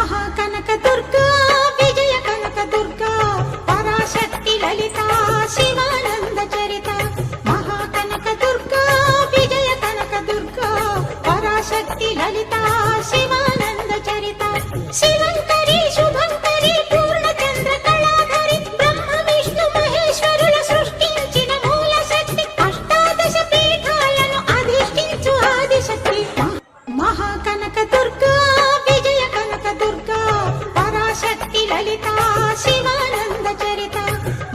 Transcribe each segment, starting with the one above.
మహాకనక దుర్గా విజయ కనక దుర్గా పరాశక్తి లలిత శివానంద చరిత మహాకనక దుర్గా విజయ కనక దుర్గా పరాశక్తి లలిత శివానంద చరిత శివంకరి శుభంకరి పూర్ణచంద్ర కళాధరి బ్రహ్మ విష్ణు మహేశ్వరుల సృష్టించిన మూల శక్తి అష్టాదశ పీఠాలను అధిష్ఠించు ఆదిశక్తి మహాకనక దుర్గా విజయ కనక దుర్గా పరాశక్తి లలిత శివానంద చరిత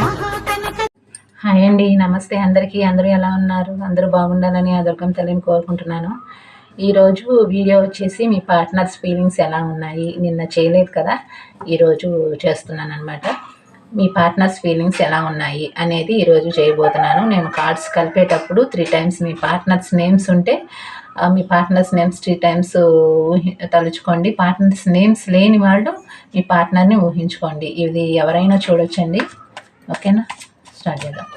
మహాకనక. హాయ్ అండి, నమస్తే అందరికీ. అందరూ ఎలా ఉన్నారు? అందరూ బాగుండాలని ఆ దుర్గమ్మ తల్లిని కోరుకుంటున్నాను. ఈరోజు వీడియో వచ్చేసి మీ పార్ట్నర్స్ ఫీలింగ్స్ ఎలా ఉన్నాయి, నిన్న చేయలేదు కదా, ఈరోజు చేస్తున్నాను అనమాట. మీ పార్ట్నర్స్ ఫీలింగ్స్ ఎలా ఉన్నాయి అనేది ఈరోజు చేయబోతున్నాను. నేను కార్డ్స్ కలిపేటప్పుడు 3 times మీ పార్ట్నర్స్ నేమ్స్ ఉంటే మీ పార్ట్నర్స్ నేమ్స్ 3 times తలుచుకోండి. పార్ట్నర్స్ నేమ్స్ లేని వాళ్ళు మీ పార్ట్నర్ని ఊహించుకోండి. ఇది ఎవరైనా చూడొచ్చండి. ఓకేనా, స్టార్ట్ చేద్దాం.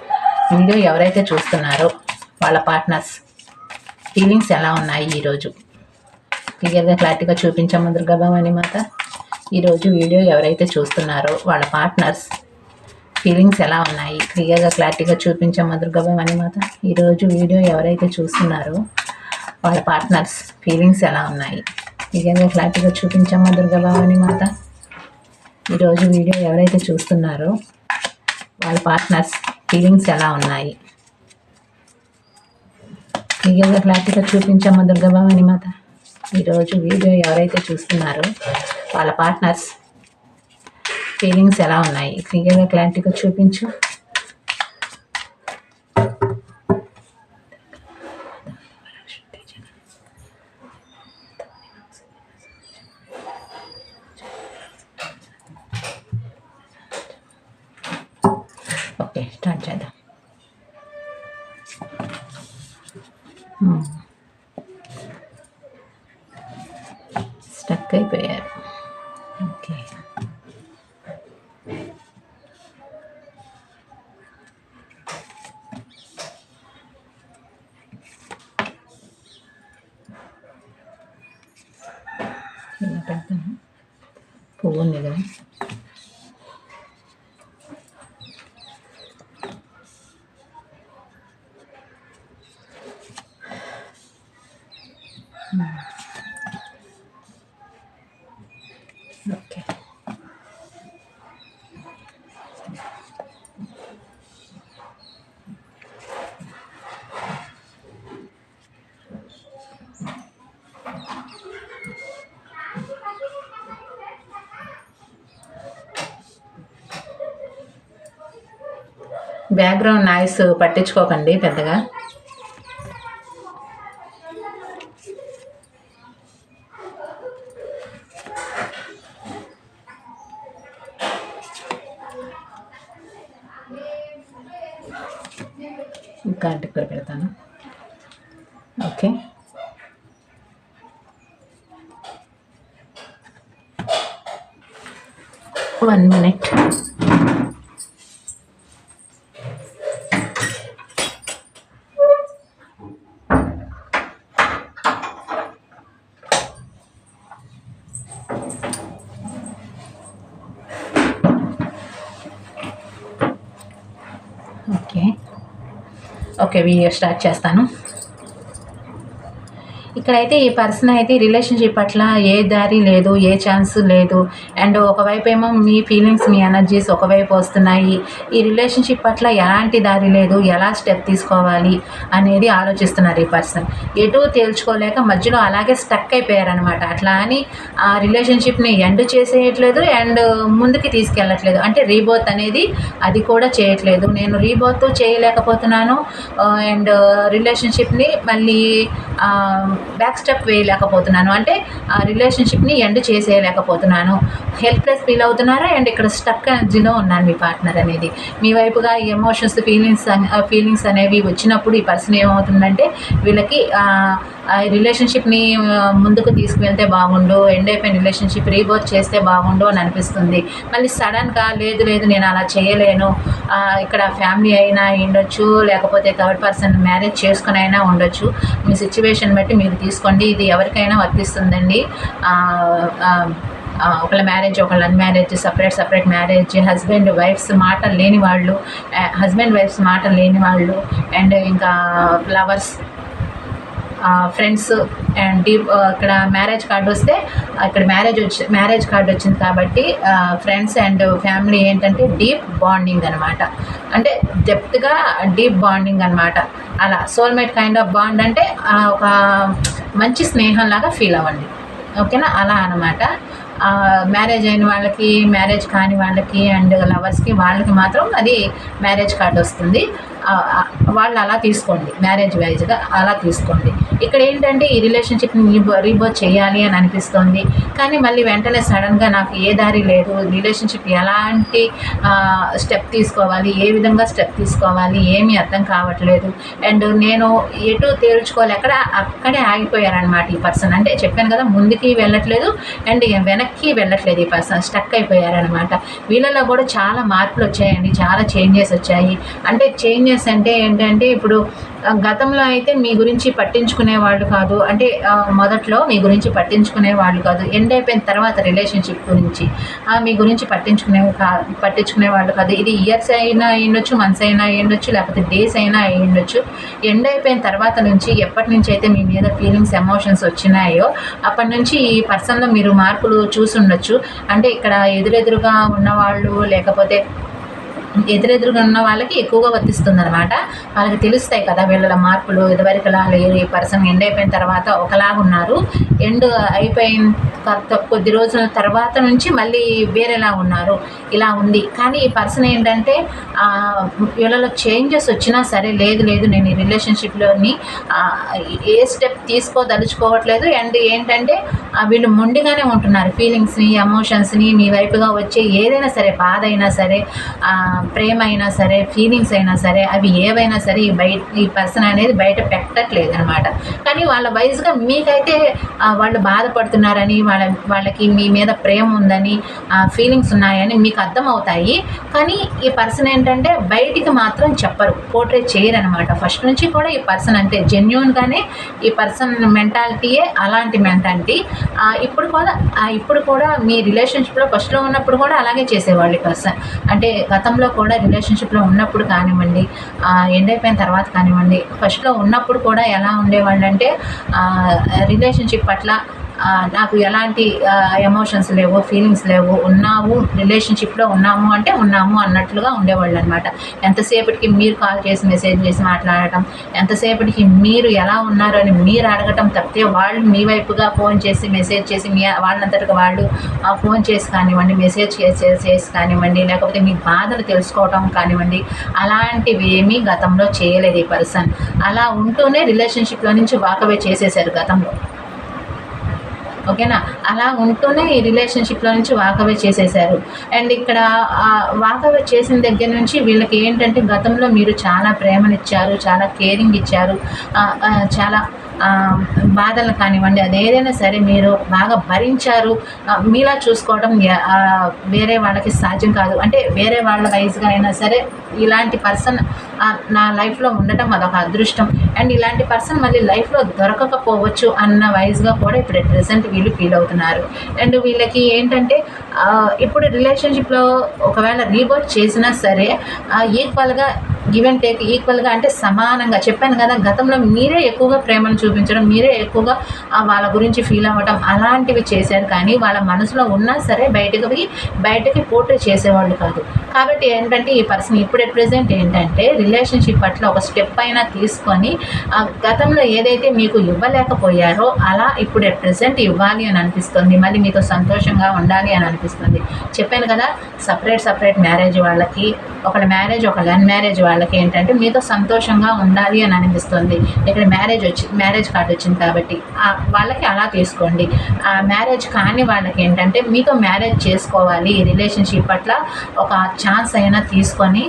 వీడియో ఎవరైతే చూస్తున్నారో వాళ్ళ పార్ట్నర్స్ ఫీలింగ్స్ ఎలా ఉన్నాయి ఈరోజు క్లియర్గా క్లారిటీగా చూపించమ్మ దుర్గా భవాని మాత. ఈరోజు వీడియో ఎవరైతే చూస్తున్నారో వాళ్ళ పార్ట్నర్స్ ఫీలింగ్స్ ఎలా ఉన్నాయి క్లియర్గా క్లారిటీగా చూపించమ్మ దుర్గా భవాని మాత. ఈరోజు వీడియో ఎవరైతే చూస్తున్నారో వాళ్ళ పార్ట్నర్స్ ఫీలింగ్స్ ఎలా ఉన్నాయి క్లియర్గా క్లారిటీగా చూపించమ్మ దుర్గా భవాని మాత. ఈరోజు వీడియో ఎవరైతే చూస్తున్నారో వాళ్ళ పార్ట్నర్స్ ఫీలింగ్స్ ఎలా ఉన్నాయి క్లియర్గా క్లారిటీగా చూపించమ్మ దుర్గా భవాని మాత. ఈరోజు వీడియో ఎవరైతే చూస్తున్నారో వాళ్ళ పార్ట్నర్స్ ఫీలింగ్స్ ఎలా ఉన్నాయి క్లియర్గా క్లారిటీగా చూపించు. ఓకే, స్టార్ట్ చేద్దాం. స్టక్ అయిపోయారు. ఓకే, ఇలా పెడతాను. పువ్వు ఉంది కదా, ఓకే. బ్యాక్గ్రౌండ్ నాయిస్ పట్టించుకోకండి పెద్దగా. కార్డు ఇక్కడ పెడతాను. Okay, one minute. Okay, video start చేస్తాను. ఇక్కడైతే ఈ పర్సన్ అయితే రిలేషన్షిప్ పట్ల ఏ దారి లేదు, ఏ ఛాన్స్ లేదు. అండ్ ఒకవైపు ఏమో మీ ఫీలింగ్స్, మీ ఎనర్జీస్ ఒకవైపు వస్తున్నాయి. ఈ రిలేషన్షిప్ పట్ల ఎలాంటి దారి లేదు, ఎలా స్టెప్ తీసుకోవాలి అనేది ఆలోచిస్తున్నారు ఈ పర్సన్. ఎటు తేల్చుకోలేక మధ్యలో అలాగే స్టక్ అయిపోయారనమాట. అట్లా అని ఆ రిలేషన్షిప్ని ఎండ్ చేసేయట్లేదు అండ్ ముందుకి తీసుకెళ్ళట్లేదు. అంటే రీబోత్ అనేది అది కూడా చేయట్లేదు. నేను రీబోత్ చేయలేకపోతున్నాను అండ్ రిలేషన్షిప్ని మళ్ళీ బ్యాక్ స్టెప్ వేయలేకపోతున్నాను, అంటే ఆ రిలేషన్షిప్ని ఎండ్ చేసేయలేకపోతున్నాను. హెల్ప్లెస్ ఫీల్ అవుతున్నారా అండ్ ఇక్కడ స్టక్ ఎనర్జీలో ఉన్నాను మీ పార్ట్నర్ అనేది. మీ వైపుగా ఈ ఎమోషన్స్, ఫీలింగ్స్ అనేవి వచ్చినప్పుడు ఈ పర్సన్ ఏమవుతుందంటే వీళ్ళకి రిలేషన్షిప్ని ముందుకు తీసుకువెళ్తే బాగుండు, ఎండ్ అయిపోయిన రిలేషన్షిప్ రీబోత్ చేస్తే బాగుండు అని అనిపిస్తుంది. మళ్ళీ సడన్గా లేదు నేను అలా చేయలేను, ఇక్కడ ఫ్యామిలీ అయినా ఉండొచ్చు, లేకపోతే థర్డ్ పర్సన్ మ్యారేజ్ చేసుకుని అయినా ఉండొచ్చు. మీ సిచ్యువేషన్ బట్టి మీరు తీసుకోండి. ఇది ఎవరికైనా వర్తిస్తుందండి. ఒకళ్ళ మ్యారేజ్ ఒకళ్ళ అన్మ్యారేజ్, సపరేట్ మ్యారేజ్, హస్బెండ్ వైఫ్స్ మాటలు లేని వాళ్ళు, అండ్ ఇంకా లవర్స్, ఫ్రెండ్స్ అండ్ డీప్. ఇక్కడ మ్యారేజ్ కార్డు వస్తే ఇక్కడ మ్యారేజ్ కార్డు వచ్చింది కాబట్టి ఫ్రెండ్స్ అండ్ ఫ్యామిలీ ఏంటంటే డీప్ బాండింగ్ అనమాట. అంటే డెప్త్గా డీప్ బాండింగ్ అనమాట. అలా సోల్మేట్ కైండ్ ఆఫ్ బాండ్ అంటే ఒక మంచి స్నేహం లాగా ఫీల్ అవ్వండి. ఓకేనా, అలా అనమాట. మ్యారేజ్ అయిన వాళ్ళకి, మ్యారేజ్ కాని వాళ్ళకి అండ్ లవర్స్కి వాళ్ళకి మాత్రం అది మ్యారేజ్ కార్డు వస్తుంది. వాళ్ళు అలా తీసుకోండి, మ్యారేజ్ వైజ్గా అలా తీసుకోండి. ఇక్కడ ఏంటంటే ఈ రిలేషన్షిప్ని రీబర్త్ చేయాలి అని అనిపిస్తుంది, కానీ మళ్ళీ వెంటనే సడన్గా నాకు ఏ దారి లేదు, రిలేషన్షిప్ ఎలాంటి స్టెప్ తీసుకోవాలి, ఏ విధంగా స్టెప్ తీసుకోవాలి ఏమీ అర్థం కావట్లేదు. అండ్ నేను ఎటు తేల్చుకోలేక అక్కడే ఆగిపోయారనమాట ఈ పర్సన్. అంటే చెప్పాను కదా, ముందుకి వెళ్ళట్లేదు అండ్ వెనక్కి వెళ్ళట్లేదు. ఈ పర్సన్ స్టక్ అయిపోయారనమాట. వీళ్ళలో కూడా చాలా మార్పులు వచ్చాయండి, చాలా చేంజెస్ వచ్చాయి. అంటే చేంజెస్ అంటే ఏంటంటే, ఇప్పుడు గతంలో అయితే మీ గురించి పట్టించుకునే వాళ్ళు కాదు, అంటే మొదట్లో మీ గురించి పట్టించుకునే వాళ్ళు కాదు. ఎండ్ అయిపోయిన తర్వాత రిలేషన్షిప్ గురించి మీ గురించి పట్టించుకునే వాళ్ళు కాదు. ఇది ఇయర్స్ అయినా అయ్యుండొచ్చు, మంత్స్ అయినా అయ్యుండొచ్చు, లేకపోతే డేస్ అయినా అయ్యుండొచ్చు. ఎండ్ అయిపోయిన తర్వాత నుంచి ఎప్పటి నుంచి అయితే మీ మీద ఫీలింగ్స్, ఎమోషన్స్ వచ్చినాయో అప్పటి నుంచి ఈ పర్సన్లో మీరు మార్పులు చూసుండొచ్చు. అంటే ఇక్కడ ఎదురెదురుగా ఉన్నవాళ్ళు, లేకపోతే ఎదురెదురుగా ఉన్న వాళ్ళకి ఎక్కువగా వర్తిస్తుంది అనమాట. వాళ్ళకి తెలుస్తాయి కదా వీళ్ళ మార్పులు. ఇదివరకులా లేరు, ఈ పర్సన్ ఎండ్ అయిపోయిన తర్వాత ఒకలాగా ఉన్నారు, ఎండ్ అయిపోయిన కొద్ది రోజుల తర్వాత నుంచి మళ్ళీ వేరేలా ఉన్నారు, ఇలా ఉంది. కానీ ఈ పర్సన్ ఏంటంటే వీళ్ళలో చేంజెస్ వచ్చినా సరే, లేదు నేను ఈ రిలేషన్షిప్లోని ఏ స్టెప్ తీసుకోదలుచుకోవట్లేదు. అండ్ ఏంటంటే వీళ్ళు మొండిగానే ఉంటున్నారు. ఫీలింగ్స్ని, ఎమోషన్స్ని మీ వైపుగా వచ్చే ఏదైనా సరే, బాధ అయినా సరే, ప్రేమ అయినా సరే, ఫీలింగ్స్ అయినా సరే, అవి ఏవైనా సరే ఈ పర్సన్ అనేది బయట పెట్టట్లేదు అనమాట. కానీ వాళ్ళ వైజ్గా మీకైతే వాళ్ళు బాధపడుతున్నారని, వాళ్ళకి మీ మీద ప్రేమ ఉందని, ఫీలింగ్స్ ఉన్నాయని మీకు అర్థమవుతాయి. కానీ ఈ పర్సన్ ఏంటంటే బయటికి మాత్రం చెప్పరు, పోర్ట్రేట్ చేయరు అనమాట. ఫస్ట్ నుంచి కూడా ఈ పర్సన్ అంటే జెన్యూన్గానే ఈ పర్సన్ మెంటాలిటీయే అలాంటి మెంటాలిటీ. ఇప్పుడు కూడా మీ రిలేషన్షిప్లో ఫస్ట్లో ఉన్నప్పుడు కూడా అలాగే చేసేవాళ్ళు ఈ పర్సన్. అంటే గతంలో కూడా రిలేషన్షిప్లో ఉన్నప్పుడు కానివ్వండి, ఎండ్ అయిపోయిన తర్వాత కానివ్వండి, ఫస్ట్లో ఉన్నప్పుడు కూడా ఎలా ఉండేవాళ్ళు అంటే రిలేషన్షిప్ పట్ల నాకు ఎలాంటి ఎమోషన్స్ లేవు, ఫీలింగ్స్ లేవు, రిలేషన్షిప్లో ఉన్నాము అంటే ఉన్నాము అన్నట్లుగా ఉండేవాళ్ళు అనమాట. ఎంతసేపటికి మీరు కాల్ చేసి, మెసేజ్ చేసి మాట్లాడటం, ఎంతసేపటికి మీరు ఎలా ఉన్నారు అని మీరు అడగటం తప్పితే వాళ్ళు మీ వైపుగా ఫోన్ చేసి, మెసేజ్ చేసి, వాళ్ళంతటిగా వాళ్ళు ఫోన్ చేసి కానివ్వండి, మెసేజ్ చేసి కానివ్వండి, లేకపోతే మీ బాధలు తెలుసుకోవటం కానివ్వండి, అలాంటివి ఏమీ గతంలో చేయలేదు ఈ పర్సన్. అలా ఉంటూనే రిలేషన్షిప్లో నుంచి వాకవే చేసేసారు గతంలో. ఓకేనా, అలా ఉంటూనే ఈ రిలేషన్షిప్లో నుంచి వాకవే చేసేసారు. అండ్ ఇక్కడ వాకవే చేసిన దగ్గర నుంచి వీళ్ళకి ఏంటంటే గతంలో మీరు చాలా ప్రేమనిచ్చారు, చాలా కేరింగ్ ఇచ్చారు, చాలా బాధలు కానివ్వండి, అదేదైనా సరే మీరు బాగా భరించారు. మీలా చూసుకోవడం వేరే వాళ్ళకి సాధ్యం కాదు. అంటే వేరే వాళ్ళ వైజ్గా అయినా సరే ఇలాంటి పర్సన్ నా లైఫ్లో ఉండటం అదొక అదృష్టం. అండ్ ఇలాంటి పర్సన్ మళ్ళీ లైఫ్లో దొరకకపోవచ్చు అన్న వైజ్గా కూడా ఇప్పుడు ప్రెసెంట్ వీళ్ళు ఫీల్ అవుతున్నారు. అండ్ వీళ్ళకి ఏంటంటే ఇప్పుడు రిలేషన్షిప్లో ఒకవేళ రీబర్త్ చేసినా సరే ఈక్వల్గా గివ్ అండ్ టేక్, ఈక్వల్గా అంటే సమానంగా. చెప్పాను కదా, గతంలో మీరే ఎక్కువగా ప్రేమను చూపించడం, మీరే ఎక్కువగా వాళ్ళ గురించి ఫీల్ అవ్వడం అలాంటివి చేశారు. కానీ వాళ్ళ మనసులో ఉన్నా సరే బయటకి పోర్ట్రేట్ చేసేవాళ్ళు కాదు. కాబట్టి ఏంటంటే ఈ పర్సన్ ఇప్పుడు ప్రెజెంట్ ఏంటంటే రిలేషన్షిప్ పట్ల ఒక స్టెప్ అయినా తీసుకొని గతంలో ఏదైతే మీకు ఇవ్వలేకపోయారో అలా ఇప్పుడు ప్రెజెంట్ ఇవ్వాలి అని అనిపిస్తుంది. మళ్ళీ మీతో సంతోషంగా ఉండాలి అని అనిపిస్తుంది. చెప్పాను కదా, సపరేట్ మ్యారేజ్ వాళ్ళకి, ఒకళ్ళ మ్యారేజ్ ఒకళ్ళ అన్మ్యారేజ్ వాళ్ళకి ఏంటంటే మీతో సంతోషంగా ఉండాలి అని అనిపిస్తుంది. ఇక్కడ మ్యారేజ్ కార్డు వచ్చింది కాబట్టి వాళ్ళకి అలా తీసుకోండి. మ్యారేజ్ కాని వాళ్ళకి ఏంటంటే మీతో మ్యారేజ్ చేసుకోవాలి, రిలేషన్షిప్ పట్ల ఒక ఛాన్స్ అయినా తీసుకొని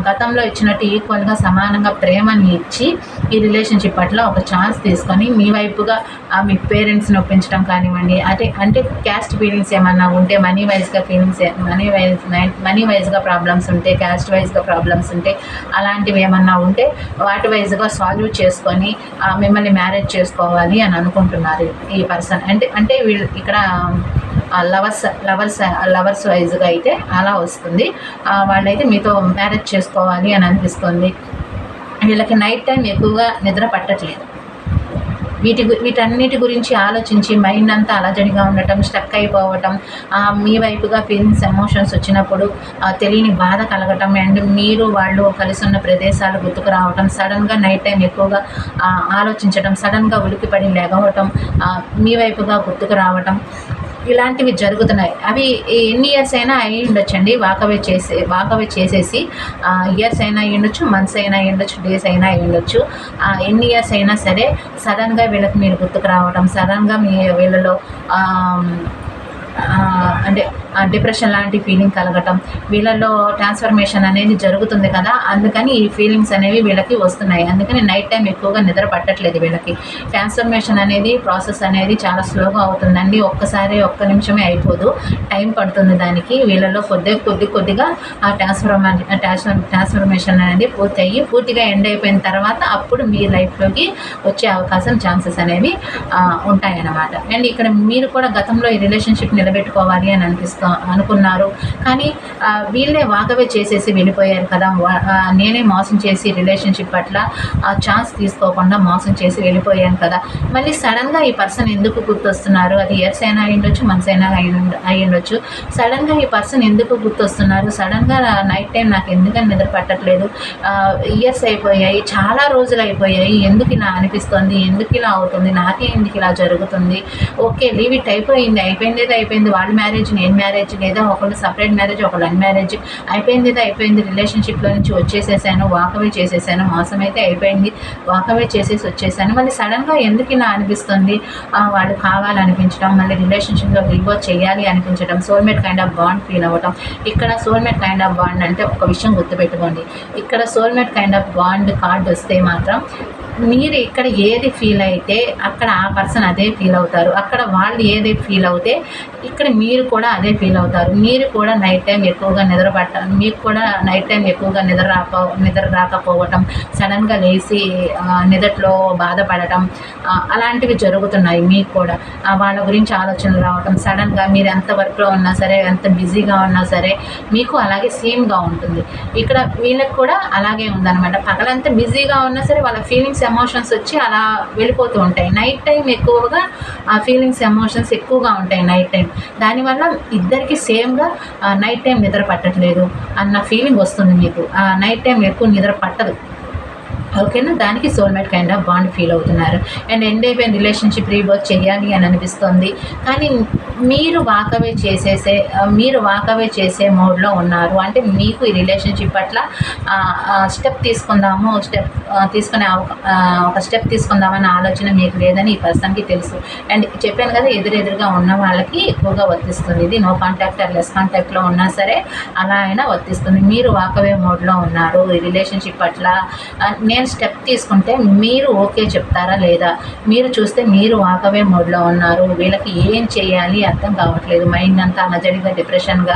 గతంలో ఇచ్చినట్టు ఈక్వల్గా సమానంగా ప్రేమని ఇచ్చి ఈ రిలేషన్షిప్ పట్ల ఒక ఛాన్స్ తీసుకొని మీ వైపుగా మీ పేరెంట్స్ని ఒప్పించడం కానివ్వండి. అంటే క్యాస్ట్ ఫీలింగ్స్ ఏమన్నా ఉంటే, మనీ వైజ్గా ప్రాబ్లమ్స్ ఉంటే, క్యాస్ట్ వైజ్గా ప్రాబ్లమ్స్ ఉంటే, అలాంటివి ఏమన్నా ఉంటే వాటి వైజ్గా సాల్వ్ చేసుకొని మిమ్మల్ని మ్యారేజ్ చేసుకోవాలి అని అనుకుంటున్నారు ఈ పర్సన్. అంటే వీళ్ళు ఇక్కడ లవర్స్ వైజ్గా అయితే అలా వస్తుంది. వాళ్ళైతే మీతో మ్యారేజ్ చేసుకోవాలి అని అనిపిస్తుంది. వీళ్ళకి నైట్ టైం ఎక్కువగా నిద్ర పట్టట్లేదు. వీటన్నిటి గురించి ఆలోచించి మైండ్ అంతా అలజడిగా ఉండటం, స్టక్ అయిపోవటం, మీ వైపుగా ఫీలింగ్స్, ఎమోషన్స్ వచ్చినప్పుడు తెలియని బాధ కలగటం, అండ్ మీరు వాళ్ళు కలిసి ఉన్న ప్రదేశాలు గుర్తుకు రావటం, సడన్గా నైట్ టైం ఎక్కువగా ఆలోచించడం, సడన్గా ఉలికిపడి లెగవటం, మీ వైపుగా గుర్తుకు రావటం, ఇలాంటివి జరుగుతున్నాయి. అవి ఎన్ని ఇయర్స్ అయినా అయి ఉండొచ్చండి. వాకవే చేసేసి ఇయర్స్ అయినా అయి ఉండొచ్చు, మంత్స్ అయినా అయి ఉండొచ్చు, డేస్ అయినా అయి ఉండొచ్చు. ఎన్ని ఇయర్స్ అయినా సరే సడన్గా వీళ్ళకి మీరు గుర్తుకు రావడం, సడన్గా వీళ్ళలో అంటే డిప్రెషన్ లాంటి ఫీలింగ్ కలగటం, వీళ్ళలో ట్రాన్స్ఫర్మేషన్ అనేది జరుగుతుంది కదా, అందుకని ఈ ఫీలింగ్స్ అనేవి వీళ్ళకి వస్తున్నాయి. అందుకని నైట్ టైం ఎక్కువగా నిద్ర పట్టట్లేదు వీళ్ళకి. ట్రాన్స్ఫర్మేషన్ అనేది ప్రాసెస్ అనేది చాలా స్లోగా అవుతుందండి. ఒక్క నిమిషమే అయిపోదు, టైం పడుతుంది దానికి. వీళ్ళలో కొద్దిగా ఆ ట్రాన్స్ఫర్మేషన్ అనేది పూర్తిగా ఎండ్ అయిపోయిన తర్వాత అప్పుడు మీ లైఫ్లోకి వచ్చే ఛాన్సెస్ అనేవి ఉంటాయన్నమాట. అండ్ ఇక్కడ మీరు కూడా గతంలో ఈ రిలేషన్షిప్ నిలబెట్టుకోవాలి అని అనుకున్నారు, కానీ వీళ్ళే వాకవే చేసేసి వెళ్ళిపోయారు కదా. నేనే మోసం చేసి రిలేషన్షిప్ పట్ల ఛాన్స్ తీసుకోకుండా మోసం చేసి వెళ్ళిపోయాను కదా. మళ్ళీ సడన్గా ఈ పర్సన్ ఎందుకు గుర్తొస్తున్నారు? అది ఇయర్స్ అయినా అయ్యుండొచ్చు, మంత్స్ అయినా అయ్యుండొచ్చు. సడన్గా ఈ పర్సన్ ఎందుకు గుర్తొస్తున్నారు? సడన్గా నైట్ టైం నాకు ఎందుకని నిద్ర పట్టట్లేదు? ఇయర్స్ అయిపోయాయి, చాలా రోజులు అయిపోయాయి, ఎందుకు ఇలా అనిపిస్తుంది? ఎందుకు ఇలా అవుతుంది? నాకే ఎందుకు ఇలా జరుగుతుంది? ఓకే, లీవ్ ఇట్, అయిపోయింది. వాళ్ళ మ్యారేజ్, నేను మ్యారేజ్, లేదా ఒకళ్ళు సపరేట్ మ్యారేజ్, ఒకళ్ళు అన్మ్యారేజ్, అయిపోయింది. రిలేషన్షిప్లో నుంచి వచ్చేసేసాను, వాకవే చేసేసాను, మోసం అయితే అయిపోయింది, వాకవే చేసేసి వచ్చేసాను. మళ్ళీ సడన్గా ఎందుకు ఇలా అనిపిస్తుంది? వాళ్ళు కావాలనిపించడం, మళ్ళీ రిలేషన్షిప్లో రివర్స్ చేయాలి అనిపించడం, soulmate kind of bond feel అవ్వటం. ఇక్కడ సోల్మేట్ కైండ్ ఆఫ్ బాండ్ అంటే ఒక విషయం గుర్తుపెట్టుకోండి, ఇక్కడ soulmate kind of bond card వస్తే మాత్రం మీరు ఇక్కడ ఏది ఫీల్ అయితే అక్కడ ఆ పర్సన్ అదే ఫీల్ అవుతారు. అక్కడ వాళ్ళు ఏది ఫీల్ అవుతే ఇక్కడ మీరు కూడా అదే ఫీల్ అవుతారు. మీరు కూడా నైట్ టైం ఎక్కువగా మీకు కూడా నైట్ టైం ఎక్కువగా నిద్ర రాకపోవటం, సడన్గా లేచి నిద్రలో బాధపడటం, అలాంటివి జరుగుతున్నాయి. మీకు కూడా వాళ్ళ గురించి ఆలోచనలు రావటం, సడన్గా మీరు ఎంత వర్క్లో ఉన్నా సరే, ఎంత బిజీగా ఉన్నా సరే మీకు అలాగే సేమ్గా ఉంటుంది. ఇక్కడ వీళ్ళకి కూడా అలాగే ఉందన్నమాట. పగలంతా బిజీగా ఉన్నా సరే వాళ్ళ ఫీలింగ్స్, ఎమోషన్స్ వచ్చి అలా వెళ్ళిపోతూ ఉంటాయి. నైట్ టైం ఎక్కువగా ఆ ఫీలింగ్స్, ఎమోషన్స్ ఎక్కువగా ఉంటాయి నైట్ టైం. దానివల్ల ఇద్దరికి సేమ్గా నైట్ టైం నిద్ర పట్టట్లేదు అన్న ఫీలింగ్ వస్తుంది మీకు. నైట్ టైం ఎక్కువ నిద్ర పట్టదు, ఓకేనా. దానికి soulmate kind of bond feel అవుతున్నారు. అండ్ ఎండ్ అయిపోయిన రిలేషన్షిప్ రీవర్క్ చేయాలి అని అనిపిస్తుంది, కానీ మీరు వాకవే చేసే మోడ్లో ఉన్నారు. అంటే మీకు ఈ రిలేషన్షిప్ పట్ల స్టెప్ తీసుకుందామన్న ఆలోచన మీకు లేదని ఈ పర్సన్కి తెలుసు. అండ్ చెప్పాను కదా, ఎదురుగా ఉన్న వాళ్ళకి ఎక్కువగా వర్తిస్తుంది. ఇది నో కాంటాక్ట్ ఆర్ లెస్ కాంటాక్ట్లో ఉన్నా సరే అలా అయినా వర్తిస్తుంది. మీరు వాకవే మోడ్లో ఉన్నారు ఈ రిలేషన్షిప్ పట్ల. నేను స్టెప్ తీసుకుంటే మీరు ఓకే చెప్తారా లేదా? మీరు చూస్తే మీరు వాకవే మోడ్లో ఉన్నారు. వీళ్ళకి ఏం చేయాలి అర్థం కావట్లేదు. మైండ్ అంతా అలజడిగా, డిప్రెషన్గా,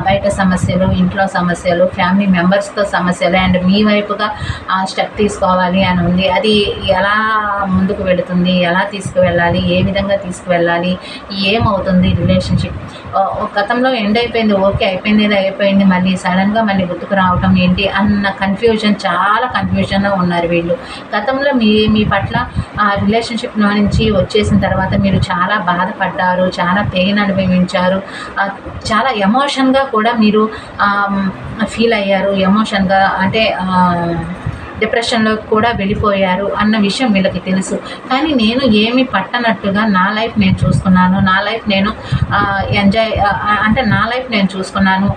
బయట సమస్యలు, ఇంట్లో సమస్యలు, ఫ్యామిలీ మెంబర్స్తో సమస్యలు, అండ్ మీ వైపుగా స్టెప్ తీసుకోవాలి అని ఉంది. అది ఎలా ముందుకు వెళుతుంది? ఎలా తీసుకువెళ్ళాలి? ఏ విధంగా తీసుకువెళ్ళాలి? ఏమవుతుంది రిలేషన్షిప్? గతంలో ఎండ్ అయిపోయింది, ఓకే అయిపోయింది, మళ్ళీ సడన్గా మళ్ళీ గుర్తుకు రావటం ఏంటి అన్న కన్ఫ్యూజన్, చాలా కన్ఫ్యూజన్లో ఉన్నారు వీళ్ళు. గతంలో మీ పట్ల ఆ రిలేషన్షిప్లో నుంచి వచ్చేసిన తర్వాత మీరు చాలా బాధపడ్డారు, చాలా పెయిన్ అనుభవించారు, చాలా ఎమోషన్గా కూడా మీరు ఫీల్ అయ్యారు. ఎమోషన్గా అంటే డిప్రెషన్లో కూడా వెళ్ళిపోయారు అన్న విషయం వీళ్ళకి తెలుసు. కానీ నేను ఏమి పట్టనట్టుగా నా లైఫ్ నేను చూసుకున్నాను, నా లైఫ్ నేను చూసుకున్నాను,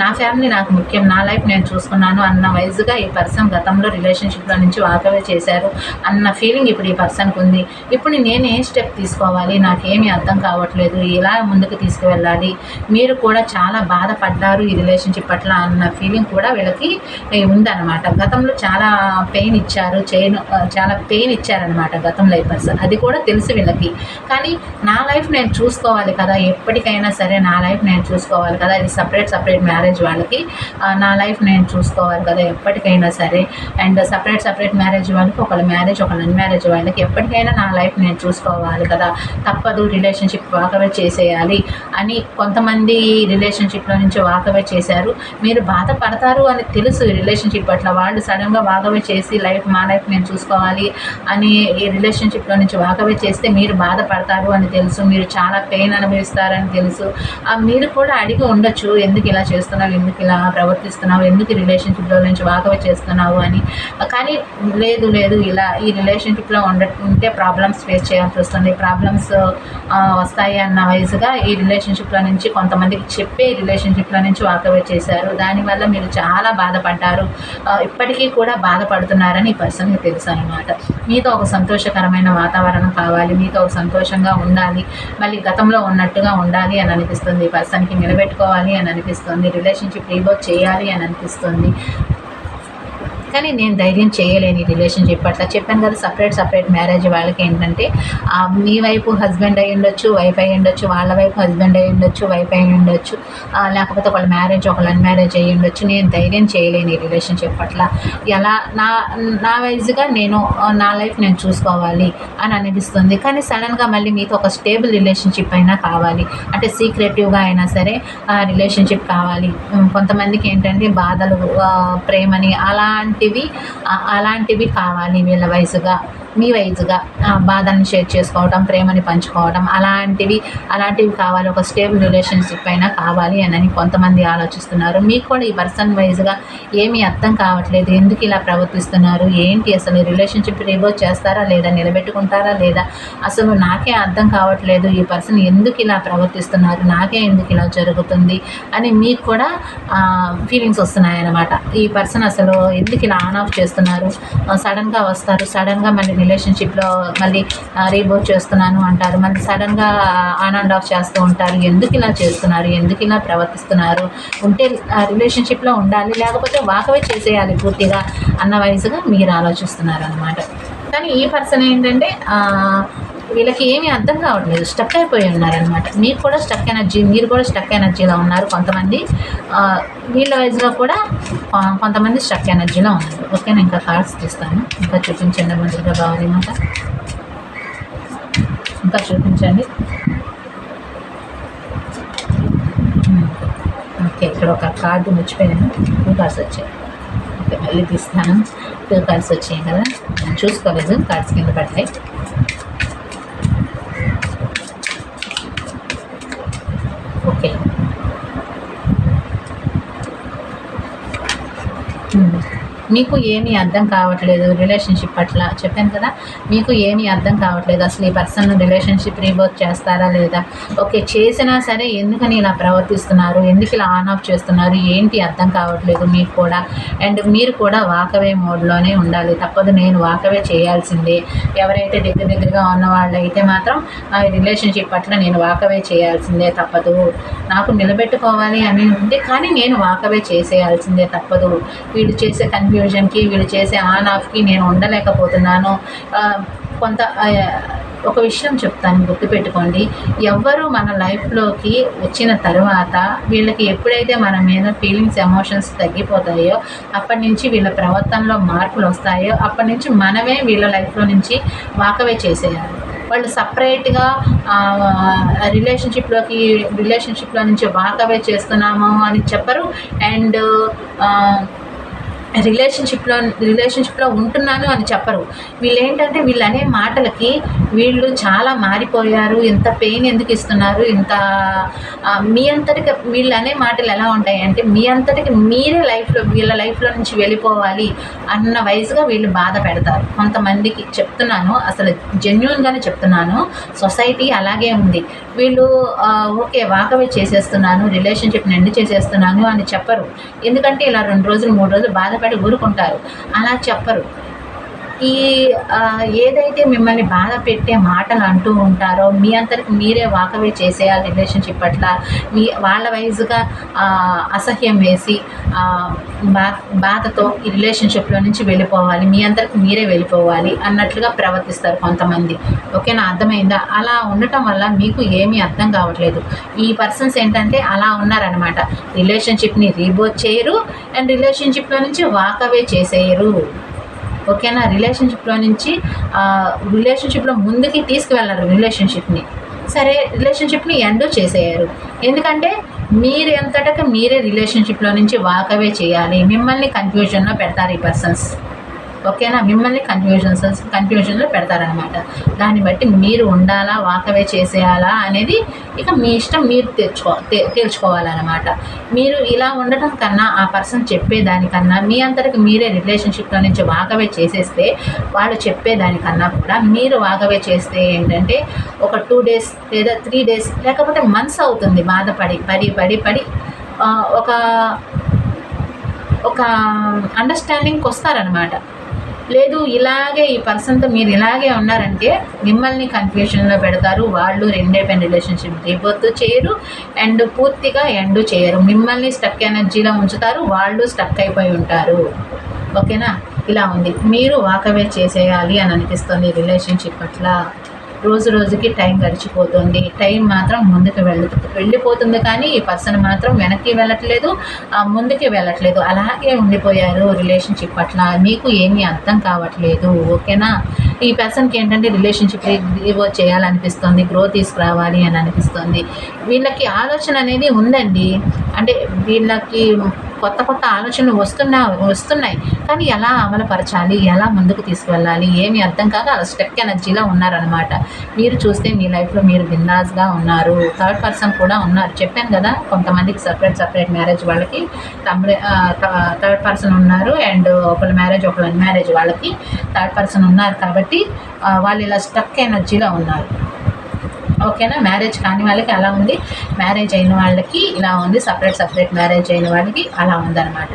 నా ఫ్యామిలీ నాకు ముఖ్యం, నా లైఫ్ నేను చూసుకున్నాను అన్న వైజ్గా ఈ పర్సన్ గతంలో రిలేషన్షిప్లో నుంచి వాకవే చేశారు అన్న ఫీలింగ్ ఇప్పుడు ఈ పర్సన్కి ఉంది. ఇప్పుడు నేను ఏ స్టెప్ తీసుకోవాలి? నాకేమీ అర్థం కావట్లేదు, ఎలా ముందుకు తీసుకువెళ్ళాలి? మీరు కూడా చాలా బాధపడ్డారు ఈ రిలేషన్షిప్ పట్ల అన్న ఫీలింగ్ కూడా వీళ్ళకి ఉందన్నమాట. గతంలో చాలా పెయిన్ ఇచ్చారు, చాలా పెయిన్ ఇచ్చారనమాట గతంలో ఈ పర్సన్. అది కూడా తెలుసు వీళ్ళకి. కానీ నా లైఫ్ నేను చూసుకోవాలి కదా, ఎప్పటికైనా సరే నా లైఫ్ నేను చూసుకోవాలి కదా. ఇది సపరేట్ మ్యారేజ్ వాళ్ళకి. నా లైఫ్ నేను చూసుకోవాలి కదా ఎప్పటికైనా సరే. అండ్ సపరేట్ మ్యారేజ్ వాళ్ళకి, ఒకళ్ళ మ్యారేజ్ ఒకళ్ళ అన్మ్యారేజ్ వాళ్ళకి ఎప్పటికైనా నా లైఫ్ నేను చూసుకోవాలి కదా, తప్పదు రిలేషన్షిప్ వాకవే చేసేయాలి అని కొంతమంది రిలేషన్షిప్లో నుంచి వాకవే చేశారు. మీరు బాధపడతారు అని తెలుసు రిలేషన్షిప్ పట్ల. వాళ్ళు సడన్గా వాకవే చేసి మా లైఫ్ నేను చూసుకోవాలి అని ఈ రిలేషన్షిప్లో నుంచి వాకవే చేస్తే మీరు బాధపడతారు అని తెలుసు, మీరు చాలా పెయిన్ అనుభవిస్తారని తెలుసు. మీరు కూడా అడిగి ఉండొచ్చు, ఎందుకు ఇలా చేస్తున్నావు, ఎందుకు ఇలా ప్రవర్తిస్తున్నావు, ఎందుకు రిలేషన్షిప్లో నుంచి వాకవే చేస్తున్నావు అని. కానీ లేదు ఇలా ఈ రిలేషన్షిప్లో ఉంటే ప్రాబ్లమ్స్ ఫేస్ చేయాల్సి వస్తుంది, ప్రాబ్లమ్స్ వస్తాయి అన్న వయసుగా ఈ రిలేషన్షిప్లో నుంచి కొంతమందికి చెప్పే రిలేషన్షిప్లో నుంచి వాకవే చేశారు. దానివల్ల మీరు చాలా బాధపడ్డారు, ఇప్పటికీ కూడా బాధపడుతున్నారని ఈ పర్సన్కి తెలుసు అనమాట. మీతో ఒక సంతోషకరమైన వాతావరణం కావాలి, మీతో ఒక సంతోషంగా ఉండాలి, మళ్ళీ గతంలో ఉన్నట్టుగా ఉండాలి అని అనిపిస్తుంది. ఈ పర్సన్కి నిలబెట్టుకోవాలి అని అనిపిస్తుంది, రిలేషన్షిప్ రీబౌట్ చేయాలి అని అనిపిస్తుంది. కానీ నేను ధైర్యం చేయలేని రిలేషన్షిప్ పట్ల. చెప్పాను కదా, సపరేట్ మ్యారేజ్ వాళ్ళకి ఏంటంటే మీ వైపు హస్బెండ్ అయ్యి ఉండొచ్చు, వైఫ్ అయ్యి ఉండొచ్చు, వాళ్ళ వైపు హస్బెండ్ అయ్యి ఉండొచ్చు, వైఫ్ అయ్యి ఉండొచ్చు, లేకపోతే ఒకళ్ళ మ్యారేజ్ ఒకళ్ళ అన్మ్యారేజ్ అయ్యి ఉండొచ్చు. నేను ధైర్యం చేయలేని రిలేషన్షిప్ పట్ల. ఎలా నా వైజ్గా నేను నా లైఫ్ నేను చూసుకోవాలి అని అనిపిస్తుంది. కానీ సడన్గా మళ్ళీ మీతో ఒక స్టేబుల్ రిలేషన్షిప్ అయినా కావాలి, అంటే సీక్రెటివ్గా అయినా సరే రిలేషన్షిప్ కావాలి. కొంతమందికి ఏంటంటే బాధలు, ప్రేమని అలాంటివి కావాలి వీళ్ళ వయసుగా, మీ వయసుగా బాధల్ని షేర్ చేసుకోవడం, ప్రేమని పంచుకోవడం, అలాంటివి కావాలి. ఒక స్టేబుల్ రిలేషన్షిప్ అయినా కావాలి అని కొంతమంది ఆలోచిస్తున్నారు. మీకు కూడా ఈ పర్సన్ వైజ్గా ఏమీ అర్థం కావట్లేదు, ఎందుకు ఇలా ప్రవర్తిస్తున్నారు, ఏంటి అసలు రిలేషన్షిప్ రీబౌట్ చేస్తారా లేదా, నిలబెట్టుకుంటారా లేదా, అసలు నాకే అర్థం కావట్లేదు, ఈ పర్సన్ ఎందుకు ఇలా ప్రవర్తిస్తున్నారు, నాకే ఎందుకు ఇలా జరుగుతుంది అని మీకు కూడా ఫీలింగ్స్ వస్తున్నాయన్నమాట. ఈ పర్సన్ అసలు ఎందుకు ఇలా ఆన్ ఆఫ్ చేస్తున్నారు, సడన్గా వస్తారు, సడన్గా మళ్ళీ రిలేషన్షిప్లో మళ్ళీ రీబౌట్ చేస్తున్నాను అంటారు, మళ్ళీ సడన్గా ఆన్ అండ్ ఆఫ్ చేస్తూ ఉంటారు. ఎందుకు ఇలా చేస్తున్నారు, ఎందుకు ఇలా ప్రవర్తిస్తున్నారు, ఉంటే రిలేషన్షిప్లో ఉండాలి, లేకపోతే వాకవే చేసేయాలి పూర్తిగా అన్న వయసుగా మీరు ఆలోచిస్తున్నారు అనమాట. కానీ ఈ పర్సన్ ఏంటంటే వీళ్ళకి ఏమీ అర్థం కావట్లేదు, స్టక్ అయిపోయి ఉన్నారనమాట. మీరు కూడా స్టక్ ఎనర్జీలో ఉన్నారు కొంతమంది. వీళ్ళ వైజ్గా కూడా కొంతమంది స్టక్ ఎనర్జీలో ఉన్నారు. ఓకే, నేను ఇంకా కార్డ్స్ తీస్తాను, ఇంకా చూపించండి మొదటిగా కావాలి మాట, ఇంకా చూపించండి. ఓకే, ఇక్కడ ఒక కార్డు మర్చిపోయాను, 2 కార్డ్స్ వచ్చాయి. ఓకే, మళ్ళీ తీస్తాను. 2 కార్డ్స్ వచ్చాయి కదా, నేను చూసుకోలేదు, కార్డ్స్ కింద పడతాయి. ఓకే, మీకు ఏమీ అర్థం కావట్లేదు రిలేషన్షిప్ పట్ల. చెప్పాను కదా, మీకు ఏమీ అర్థం కావట్లేదు, అసలు ఈ పర్సన్ రిలేషన్షిప్ రీబౌట్ చేస్తారా లేదా, ఓకే చేసినా సరే ఎందుకని ఇలా ప్రవర్తిస్తున్నారు, ఎందుకు ఇలా ఆన్ ఆఫ్ చేస్తున్నారు, ఏంటి అర్థం కావట్లేదు మీకు కూడా. అండ్ మీరు కూడా వాకవే మోడ్లోనే ఉండాలి, తప్పదు, నేను వాకవే చేయాల్సిందే. ఎవరైతే దగ్గరగా ఉన్న వాళ్ళు అయితే మాత్రం ఆ రిలేషన్షిప్ పట్ల నేను వాకవే చేయాల్సిందే, తప్పదు, నాకు నిలబెట్టుకోవాలి అని ఉంది, కానీ నేను వాకవే చేసేయాల్సిందే, తప్పదు. వీళ్ళు చేసే కన్ఫ్యూజన్కి, వీళ్ళు చేసే ఆన్ ఆఫ్కి నేను ఉండలేకపోతున్నాను. ఒక విషయం చెప్తాను, గుర్తుపెట్టుకోండి, ఎవ్వరు మన లైఫ్లోకి వచ్చిన తర్వాత వీళ్ళకి ఎప్పుడైతే మన మీద ఫీలింగ్స్, ఎమోషన్స్ తగ్గిపోతాయో అప్పటి నుంచి వీళ్ళ ప్రవర్తనలో మార్పులు వస్తాయో అప్పటి నుంచి మనమే వీళ్ళ లైఫ్లో నుంచి వాకవే చేసేయాలి. వాళ్ళు సపరేట్గా రిలేషన్షిప్లో నుంచి వాకవే చేస్తున్నాము అని చెప్పరు. అండ్ రిలేషన్షిప్లో ఉంటున్నాను అని చెప్పరు. వీళ్ళు ఏంటంటే వీళ్ళు అనే మాటలకి వీళ్ళు చాలా మారిపోయారు, ఇంత పెయిన్ ఎందుకు ఇస్తున్నారు, ఇంత మీ అంతటికి వీళ్ళు అనే మాటలు ఎలా ఉంటాయంటే మీ అంతటికి మీరే వీళ్ళ లైఫ్లో నుంచి వెళ్ళిపోవాలి అన్న వయసుగా వీళ్ళు బాధ పెడతారు. కొంతమందికి చెప్తున్నాను, అసలు జెన్యూన్గానే చెప్తున్నాను, సొసైటీ అలాగే ఉంది. వీళ్ళు ఓకే వాకవే చేసేస్తున్నాను, రిలేషన్షిప్ని ఎండ్ చేసేస్తున్నాను అని చెప్పరు. ఎందుకంటే ఇలా 2 రోజులు 3 రోజులు బాధపడి ఊరుకుంటారు. అలా చెప్పరు. ఈ ఏదైతే మిమ్మల్ని బాధ పెట్టే మాటలు అంటూ ఉంటారో మీ అంతటికి మీరే వాకవే చేసేయాలి. రిలేషన్షిప్ పట్ల వాళ్ళ వైజ్గా అసహ్యం వేసి బాధతో ఈ రిలేషన్షిప్లో నుంచి వెళ్ళిపోవాలి, మీ అంతటికి మీరే వెళ్ళిపోవాలి అన్నట్లుగా ప్రవర్తిస్తారు కొంతమంది. ఓకేనా, అర్థమైందా? అలా ఉండటం వల్ల మీకు ఏమీ అర్థం కావట్లేదు. ఈ పర్సన్స్ ఏంటంటే అలా ఉన్నారనమాట. రిలేషన్షిప్ని రీబోత్ చేయరు అండ్ రిలేషన్షిప్లో నుంచి వాకవే చేసేయరు. ఓకేనా, రిలేషన్షిప్లో ముందుకి తీసుకువెళ్ళరు. సరే, రిలేషన్షిప్ని ఎండ్ చేసేయారు. ఎందుకంటే మీరు ఎంతటగా మీరే రిలేషన్షిప్లో నుంచి వాకవే చేయాలి. మిమ్మల్ని కన్ఫ్యూజన్లో పెడతారు ఈ పర్సన్స్. ఓకేనా, మిమ్మల్ని కన్ఫ్యూజన్లో పెడతారనమాట. దాన్ని బట్టి మీరు ఉండాలా, వాకవే చేసేయాలా అనేది ఇక మీ ఇష్టం, మీరు తేల్చుకోవాలన్నమాట. మీరు ఇలా ఉండటం కన్నా ఆ పర్సన్ చెప్పేదానికన్నా మీ అంతటికి మీరే రిలేషన్షిప్లో నుంచి వాకవే చేసేస్తే, వాళ్ళు చెప్పేదానికన్నా కూడా మీరు వాకవే చేస్తే ఏంటంటే ఒక 2 days లేదా 3 days లేకపోతే మంత్స్ అవుతుంది బాధపడి ఒక అండర్స్టాండింగ్కి వస్తారనమాట. లేదు, ఇలాగే ఈ పర్సన్తో మీరు ఇలాగే ఉన్నారంటే మిమ్మల్ని కన్ఫ్యూషన్లో పెడతారు. వాళ్ళు రెండైపోయిన రిలేషన్షిప్ రీబర్త్ చేయరు అండ్ పూర్తిగా ఎండ్ చేయరు. మిమ్మల్ని స్టక్ ఎనర్జీలో ఉంచుతారు, వాళ్ళు స్టక్ అయిపోయి ఉంటారు. ఓకేనా, ఇలా ఉంది. మీరు వాకవే చేసేయాలి అని అనిపిస్తుంది రిలేషన్షిప్ పట్ల. రోజు రోజుకి టైం గడిచిపోతుంది. టైం మాత్రం ముందుకు వెళ్ళిపోతుంది, కానీ ఈ పర్సన్ మాత్రం వెనక్కి వెళ్ళట్లేదు, ముందుకి వెళ్ళట్లేదు. అలాగే ఉండిపోయారు రిలేషన్షిప్ పట్ల. మీకు ఏమీ అర్థం కావట్లేదు. ఓకేనా, ఈ పర్సన్కి ఏంటంటే రిలేషన్షిప్ రీవర్క్ చేయాలనిపిస్తుంది, గ్రోత్ తీసుకురావాలి అని అనిపిస్తుంది. వీళ్ళకి ఆలోచన అనేది ఉందండి. అంటే వీళ్ళకి కొత్త ఆలోచనలు వస్తున్నాయి, కానీ ఎలా అమలుపరచాలి, ఎలా ముందుకు తీసుకువెళ్ళాలి ఏమీ అర్థం కాక అలా స్టక్ ఎనర్జీలో ఉన్నారనమాట. మీరు చూస్తే మీ లైఫ్లో మీరు బిందాస్గా ఉన్నారు. థర్డ్ పర్సన్ కూడా ఉన్నారు. చెప్పాను కదా, కొంతమందికి సపరేట్ మ్యారేజ్ వాళ్ళకి థర్డ్ పర్సన్ ఉన్నారు అండ్ ఒకళ్ళ మ్యారేజ్ ఒకళ్ళ అన్మ్యారేజ్ వాళ్ళకి థర్డ్ పర్సన్ ఉన్నారు. కాబట్టి వాళ్ళు ఇలా స్టక్ ఎనర్జీలో ఉన్నారు. ఓకేనా, మ్యారేజ్ కాని వాళ్ళకి అలా ఉంది, మ్యారేజ్ అయిన వాళ్ళకి ఇలా ఉంది, సపరేట్ మ్యారేజ్ అయిన వాళ్ళకి అలా ఉందన్నమాట.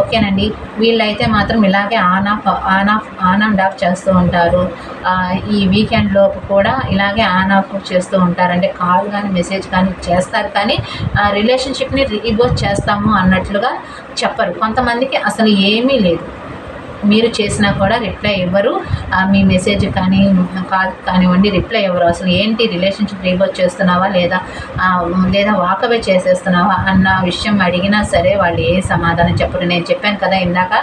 ఓకేనండి, వీళ్ళైతే మాత్రం ఇలాగే ఆన్ అండ్ ఆఫ్ చేస్తూ ఉంటారు. ఈ వీకెండ్లోపు కూడా ఇలాగే ఆన్ ఆఫ్ చేస్తూ ఉంటారు. అంటే కాల్ కానీ మెసేజ్ కానీ చేస్తారు, కానీ రిలేషన్షిప్ని రీబర్త్ చేస్తాము అన్నట్లుగా చెప్పరు. కొంతమందికి అసలు ఏమీ లేదు, మీరు చేసినా కూడా రిప్లై ఇవ్వరు. మీ మెసేజ్ కానీ కాల్ కానివ్వండి రిప్లై ఇవ్వరు. అసలు ఏంటి, రిలేషన్షిప్ రీబర్త్ చేస్తున్నావా లేదా వాకవే చేసేస్తున్నావా అన్న విషయం అడిగినా సరే వాళ్ళు ఏ సమాధానం చెప్పరు. నేను చెప్పాను కదా ఇందాక,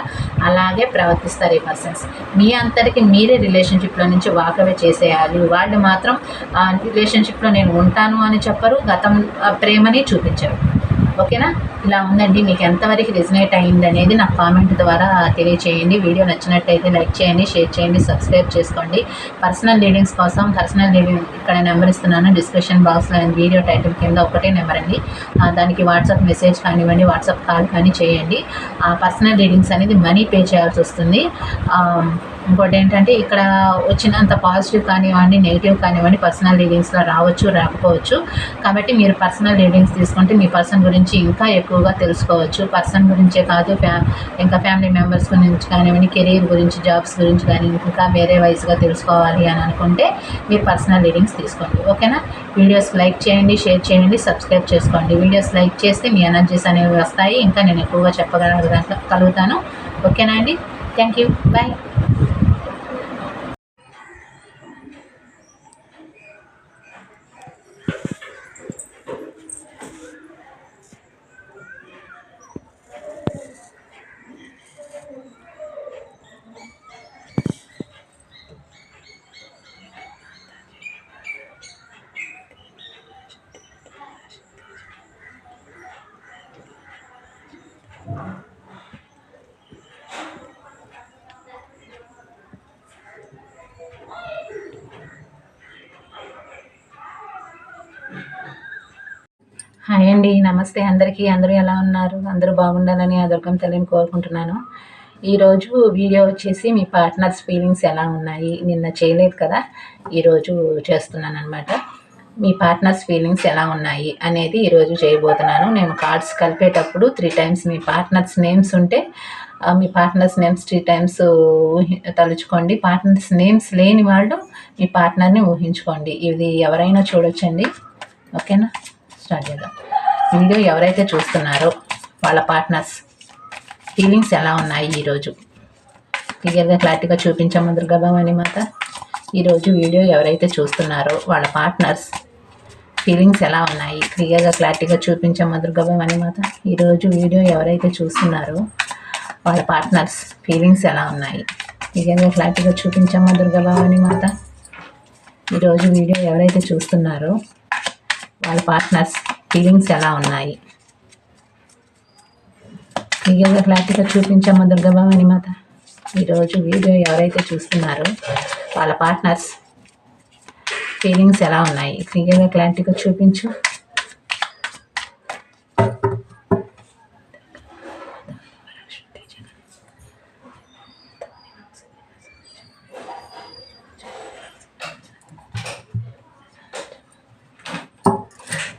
అలాగే ప్రవర్తిస్తారు ఈ పర్సన్స్. మీ అంతటికి మీరే రిలేషన్షిప్లో నుంచి వాకవే చేసేయాలి. వాళ్ళు మాత్రం రిలేషన్షిప్లో నేను ఉంటాను అని చెప్పరు, గతం ప్రేమని చూపించరు. ఓకేనా, ఇలా ఉందండి. మీకు ఎంతవరకు రెజనేట్ అయ్యింది అనేది నాకు కామెంట్ ద్వారా తెలియచేయండి. వీడియో నచ్చినట్టయితే లైక్ చేయండి, షేర్ చేయండి, సబ్స్క్రైబ్ చేసుకోండి. పర్సనల్ రీడింగ్స్ కోసం ఇక్కడ నెంబర్ ఇస్తున్నాను డిస్క్రిప్షన్ బాక్స్లో. వీడియో టైటిల్ కింద ఒకటే నెంబర్ అండి, దానికి వాట్సాప్ మెసేజ్ కానివ్వండి, వాట్సాప్ కాల్ కానీ చేయండి. పర్సనల్ రీడింగ్స్ అనేది మనీ పే చేయాల్సి వస్తుంది. ఇంకోటి ఏంటంటే ఇక్కడ వచ్చినంత పాజిటివ్ కానివ్వండి, నెగిటివ్ కానివ్వండి పర్సనల్ రీడింగ్స్లో రావచ్చు, రాకపోవచ్చు. కాబట్టి మీరు పర్సనల్ రీడింగ్స్ తీసుకుంటే మీ పర్సన్ గురించి ఇంకా ఎక్కువగా తెలుసుకోవచ్చు. పర్సన్ గురించే కాదు, ఇంకా ఫ్యామిలీ మెంబర్స్ గురించి కానివ్వండి, కెరీర్ గురించి, జాబ్స్ గురించి కానీ ఇంకా వేరే వైజ్గా తెలుసుకోవాలి అని అనుకుంటే మీరు పర్సనల్ రీడింగ్స్ తీసుకోండి. ఓకేనా, వీడియోస్ లైక్ చేయండి, షేర్ చేయండి, సబ్స్క్రైబ్ చేసుకోండి. వీడియోస్ లైక్ చేస్తే మీ ఎనర్జీస్ అనేవి వస్తాయి, ఇంకా నేను ఎక్కువగా చెప్పగలుగుతాను. ఓకేనా అండి, థ్యాంక్ యూ, బాయ్. హాయ్ అండి, నమస్తే అందరికీ. అందరూ ఎలా ఉన్నారు? అందరూ బాగుండాలని ఆ దుర్గం తల్లిని కోరుకుంటున్నాను. ఈరోజు వీడియో వచ్చేసి మీ పార్ట్నర్స్ ఫీలింగ్స్ ఎలా ఉన్నాయి, నిన్న చేయలేదు కదా, ఈరోజు చేస్తున్నాను అనమాట. మీ పార్ట్నర్స్ ఫీలింగ్స్ ఎలా ఉన్నాయి అనేది ఈరోజు చేయబోతున్నాను. నేను కార్డ్స్ కలిపేటప్పుడు 3 టైమ్స్ మీ పార్ట్నర్స్ నేమ్స్ ఉంటే మీ పార్ట్నర్స్ నేమ్స్ 3 టైమ్స్ తలుచుకోండి. పార్ట్నర్స్ నేమ్స్ లేని వాళ్ళు మీ పార్ట్నర్ని ఊహించుకోండి. ఇది ఎవరైనా చూడొచ్చండి. ఓకేనా, స్టార్ట్ చేద్దాం. వీడియో ఎవరైతే చూస్తున్నారో వాళ్ళ పార్ట్నర్స్ ఫీలింగ్స్ ఎలా ఉన్నాయి ఈరోజు క్లియర్గా క్లారిటీగా చూపించమ్మ దుర్గా భవాని మాత. ఈరోజు వీడియో ఎవరైతే చూస్తున్నారో వాళ్ళ పార్ట్నర్స్ ఫీలింగ్స్ ఎలా ఉన్నాయి క్లియర్గా క్లారిటీగా చూపించమ్మ దుర్గా భవాని మాత. ఈరోజు వీడియో ఎవరైతే చూస్తున్నారో వాళ్ళ పార్ట్నర్స్ ఫీలింగ్స్ ఎలా ఉన్నాయి క్లియర్గా క్లారిటీగా చూపించమ్మ దుర్గా భవాని మాత. ఈరోజు వీడియో ఎవరైతే చూస్తున్నారో వాళ్ళ పార్ట్నర్స్ ఫీలింగ్స్ ఎలా ఉన్నాయి క్లియర్గా క్లారిటీగా చూపించమ్మ దుర్గా భవాని మాత. ఈరోజు వీడియో ఎవరైతే చూస్తున్నారో వాళ్ళ పార్ట్నర్స్ ఫీలింగ్స్ ఎలా ఉన్నాయి క్లియర్గా క్లారిటీగా చూపించు.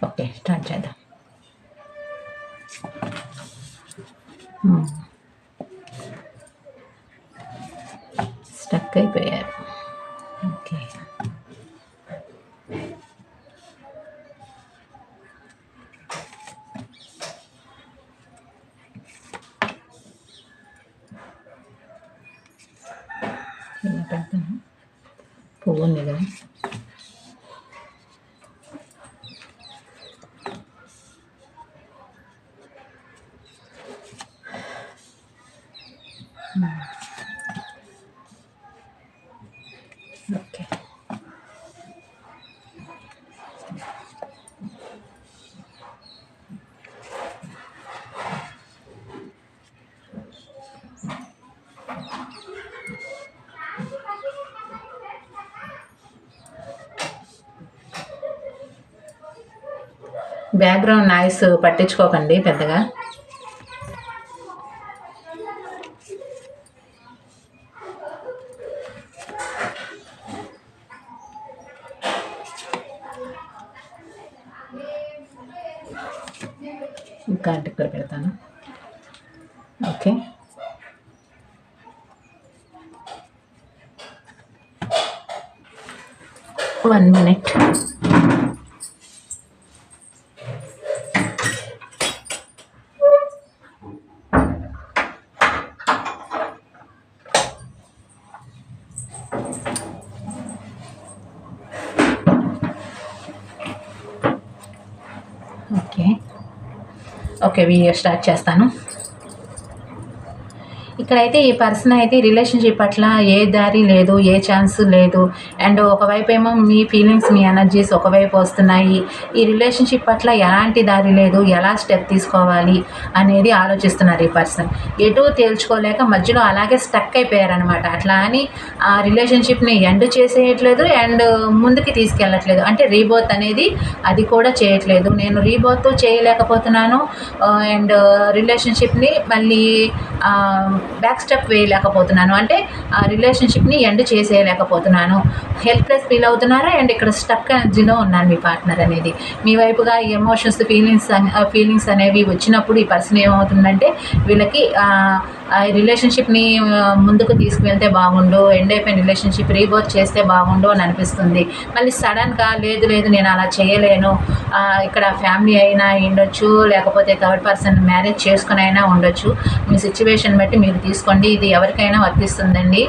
ఓకే, స్టార్ట్ చేద్దాం. స్టక్ అయిపోయారు. ఓకే, ఇలా పెడతాను. పువ్వు ఉంది కదా, ఓకే. బ్యాక్గ్రౌండ్ నాయిస్ పట్టించుకోకండి పెద్దగా. కార్డు ఇక్కడ పెడతాను. Okay, 1 minute. Okay, video start చేస్తాను. ఇక్కడైతే ఈ పర్సన్ అయితే రిలేషన్షిప్ పట్ల ఏ దారి లేదు, ఏ ఛాన్స్ లేదు. అండ్ ఒకవైపు ఏమో మీ ఫీలింగ్స్, మీ ఎనర్జీస్ ఒకవైపు వస్తున్నాయి. ఈ రిలేషన్షిప్ పట్ల ఎలాంటి దారి లేదు, ఎలా స్టెప్ తీసుకోవాలి అనేది ఆలోచిస్తున్నారు ఈ పర్సన్. ఎటు తేల్చుకోలేక మధ్యలో అలాగే స్టక్ అయిపోయారనమాట. అట్లా అని ఆ రిలేషన్షిప్ని ఎండ్ చేసేయట్లేదు అండ్ ముందుకి తీసుకెళ్ళట్లేదు. అంటే రీబోత్ అనేది అది కూడా చేయట్లేదు. నేను రీబోత్ చేయలేకపోతున్నాను అండ్ రిలేషన్షిప్ని మళ్ళీ బ్యాక్ స్టెప్ వేయలేకపోతున్నాను. అంటే ఆ రిలేషన్షిప్ని ఎండ్ చేసేయలేకపోతున్నాను. హెల్ప్లెస్ ఫీల్ అవుతున్నారా అండ్ ఇక్కడ స్టక్ ఎనర్జీలో ఉన్నారు మీ పార్ట్నర్ అనేది. మీ వైపుగా ఎమోషన్స్, ఫీలింగ్స్ అనేవి వచ్చినప్పుడు ఈ పర్సన్ ఏమవుతుందంటే వీళ్ళకి రిలేషన్షిప్ని ముందుకు తీసుకువెళ్తే బాగుండు, ఎండ్ అయిపోయిన రిలేషన్షిప్ రీబోత్ చేస్తే బాగుండు అని అనిపిస్తుంది. మళ్ళీ సడన్గా లేదు నేను అలా చేయలేను, ఇక్కడ ఫ్యామిలీ అయినా ఉండొచ్చు, లేకపోతే థర్డ్ పర్సన్ మ్యారేజ్ చేసుకుని అయినా ఉండొచ్చు. మీ సిచ్యువేషన్ బట్టి మీరు తీసుకోండి. ఇది ఎవరికైనా వర్తిస్తుందండి.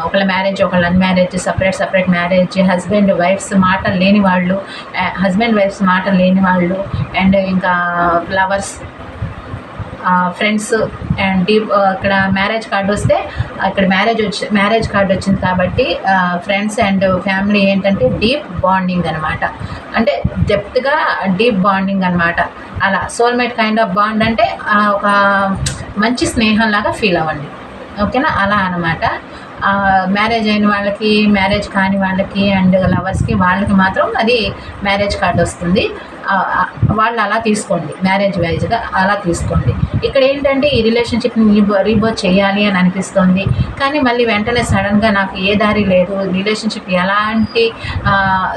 ఒకళ్ళ మ్యారేజ్, ఒకళ్ళ అన్మ్యారేజ్, సపరేట్ మ్యారేజ్, హస్బెండ్ వైఫ్స్ మాటలు లేని వాళ్ళు, అండ్ ఇంకా లవర్స్, ఫ్రెండ్స్ అండ్ డీప్. ఇక్కడ మ్యారేజ్ కార్డు వస్తే ఇక్కడ మ్యారేజ్ కార్డు వచ్చింది కాబట్టి ఫ్రెండ్స్ అండ్ ఫ్యామిలీ ఏంటంటే డీప్ బాండింగ్ అనమాట. అంటే డెప్త్గా డీప్ బాండింగ్ అనమాట. అలా సోల్మేట్ కైండ్ ఆఫ్ బాండ్ అంటే ఒక మంచి స్నేహంలాగా ఫీల్ అవ్వండి. ఓకేనా, అలా అనమాట. మ్యారేజ్ అయిన వాళ్ళకి, మ్యారేజ్ కాని వాళ్ళకి అండ్ లవర్స్కి వాళ్ళకి మాత్రం అది మ్యారేజ్ కార్డు వస్తుంది. వాళ్ళు అలా తీసుకోండి, మ్యారేజ్ వైజ్గా అలా తీసుకోండి. ఇక్కడ ఏంటంటే ఈ రిలేషన్షిప్ని రీబర్త్ చేయాలి అని అనిపిస్తుంది, కానీ మళ్ళీ వెంటనే సడన్గా నాకు ఏ దారి లేదు, రిలేషన్షిప్ ఎలాంటి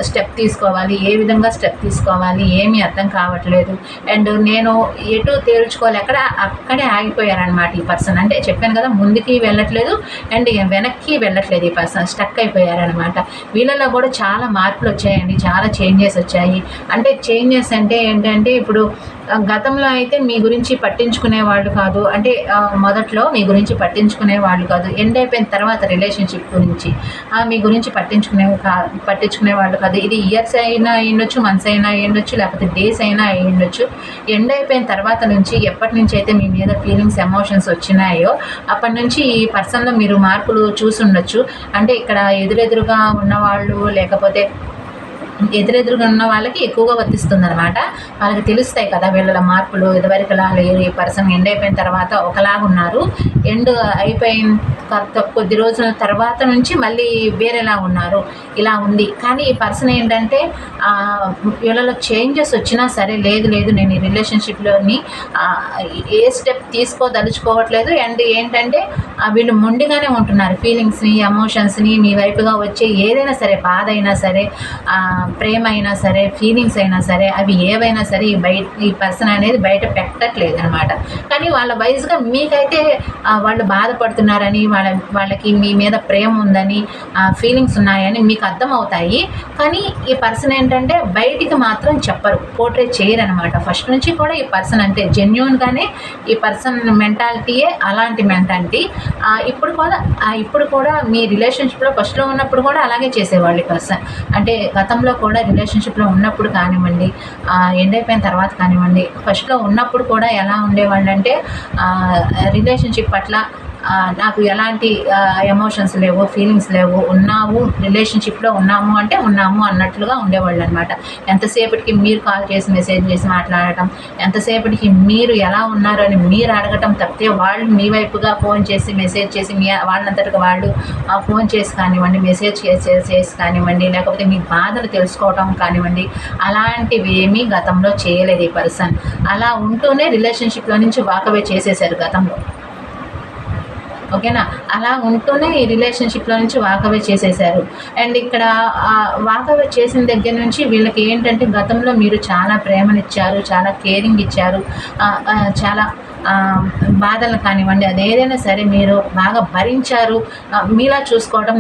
స్టెప్ తీసుకోవాలి, ఏ విధంగా స్టెప్ తీసుకోవాలి ఏమీ అర్థం కావట్లేదు. అండ్ నేను ఎటు తేల్చుకోలేక అక్కడే ఆగిపోయారనమాట ఈ పర్సన్. అంటే చెప్పాను కదా, ముందుకి వెళ్ళట్లేదు అండ్ వెనక్కి వెళ్ళట్లేదు, ఈ పర్సన్ స్టక్ అయిపోయారనమాట. వీళ్ళలో కూడా చాలా మార్పులు వచ్చాయండి, చాలా చేంజెస్ వచ్చాయి. అంటే చేంజెస్ అంటే ఏంటంటే, ఇప్పుడు గతంలో అయితే మీ గురించి పట్టించుకునే వాళ్ళు కాదు, అంటే మొదట్లో మీ గురించి పట్టించుకునే వాళ్ళు కాదు, ఎండ్ అయిపోయిన తర్వాత రిలేషన్షిప్ గురించి మీ గురించి పట్టించుకునే వాళ్ళు కాదు. ఇది ఇయర్స్ అయినా అయ్యుండొచ్చు, మంత్స్ అయినా అయ్యుండొచ్చు, లేకపోతే డేస్ అయినా అయ్యుండొచ్చు. ఎండ్ అయిపోయిన తర్వాత నుంచి ఎప్పటి నుంచి అయితే మీ మీద ఫీలింగ్స్, ఎమోషన్స్ వచ్చినాయో అప్పటి నుంచి ఈ పర్సన్లో మీరు మార్పులు చూసుండొచ్చు. అంటే ఇక్కడ ఎదురెదురుగా ఉన్నవాళ్ళు, లేకపోతే ఎదురెదురుగా ఉన్న వాళ్ళకి ఎక్కువగా వర్తిస్తుంది అనమాట. వాళ్ళకి తెలుస్తాయి కదా వీళ్ళ మార్పులు. ఇదివరకులా లేరు, ఈ పర్సన్ ఎండ్ అయిపోయిన తర్వాత ఒకలాగా ఉన్నారు, ఎండ్ అయిపోయిన కొద్ది రోజుల తర్వాత నుంచి మళ్ళీ వేరేలా ఉన్నారు, ఇలా ఉంది. కానీ ఈ పర్సన్ ఏంటంటే వీళ్ళలో చేంజెస్ వచ్చినా సరే, లేదు నేను ఈ రిలేషన్షిప్లోని ఏ స్టెప్ తీసుకోదలుచుకోవట్లేదు. అండ్ ఏంటంటే వీళ్ళు మొండిగానే ఉంటున్నారు. ఫీలింగ్స్ని, ఎమోషన్స్ని మీ వైపుగా వచ్చే ఏదైనా సరే, బాధ అయినా సరే, ప్రేమ అయినా సరే, ఫీలింగ్స్ అయినా సరే, అవి ఏవైనా సరే ఈ పర్సన్ అనేది బయట పెట్టట్లేదు అనమాట. కానీ వాళ్ళ వైజ్గా మీకైతే వాళ్ళు బాధపడుతున్నారని, వాళ్ళకి మీ మీద ప్రేమ ఉందని, ఫీలింగ్స్ ఉన్నాయని మీకు అర్థమవుతాయి. కానీ ఈ పర్సన్ ఏంటంటే బయటికి మాత్రం చెప్పరు, పోర్ట్రే చేయరు అనమాట. ఫస్ట్ నుంచి కూడా ఈ పర్సన్ అంటే జెన్యూన్గానే ఈ పర్సన్ మెంటాలిటీయే అలాంటి మెంటాలిటీ. ఇప్పుడు కూడా మీ రిలేషన్షిప్లో ఫస్ట్లో ఉన్నప్పుడు కూడా అలాగే చేసేవాళ్ళు ఈ పర్సన్. అంటే గతంలో కూడా రిలేషన్షిప్లో ఉన్నప్పుడు కానివ్వండి, ఎండ్ అయిపోయిన తర్వాత కానివ్వండి, ఫస్ట్లో ఉన్నప్పుడు కూడా ఎలా ఉండేవాళ్ళు అంటే రిలేషన్షిప్ పట్ల నాకు ఎలాంటి ఎమోషన్స్ లేవు, ఫీలింగ్స్ లేవు, రిలేషన్షిప్లో ఉన్నాము అంటే ఉన్నాము అన్నట్లుగా ఉండేవాళ్ళు అనమాట. ఎంతసేపటికి మీరు కాల్ చేసి మెసేజ్ చేసి మాట్లాడటం, ఎంతసేపటికి మీరు ఎలా ఉన్నారు అని మీరు అడగటం తప్పితే వాళ్ళు మీ వైపుగా ఫోన్ చేసి మెసేజ్ చేసి వాళ్ళంతటికి వాళ్ళు ఫోన్ చేసి కానివ్వండి, మెసేజ్ చేసి కానివ్వండి, లేకపోతే మీ బాధలు తెలుసుకోవటం కానివ్వండి, అలాంటివి ఏమీ గతంలో చేయలేదు ఈ పర్సన్. అలా ఉంటూనే రిలేషన్షిప్లో నుంచి వాకవే చేసేసారు గతంలో. ఓకేనా, అలా ఉంటూనే ఈ రిలేషన్షిప్లో నుంచి వాకవే చేసేసారు. అండ్ ఇక్కడ వాకవే చేసిన దగ్గర నుంచి వీళ్ళకి ఏంటంటే గతంలో మీరు చాలా ప్రేమనిచ్చారు, చాలా కేరింగ్ ఇచ్చారు, చాలా బాధలు కానివ్వండి, అదేదైనా సరే మీరు బాగా భరించారు. మీలా చూసుకోవడం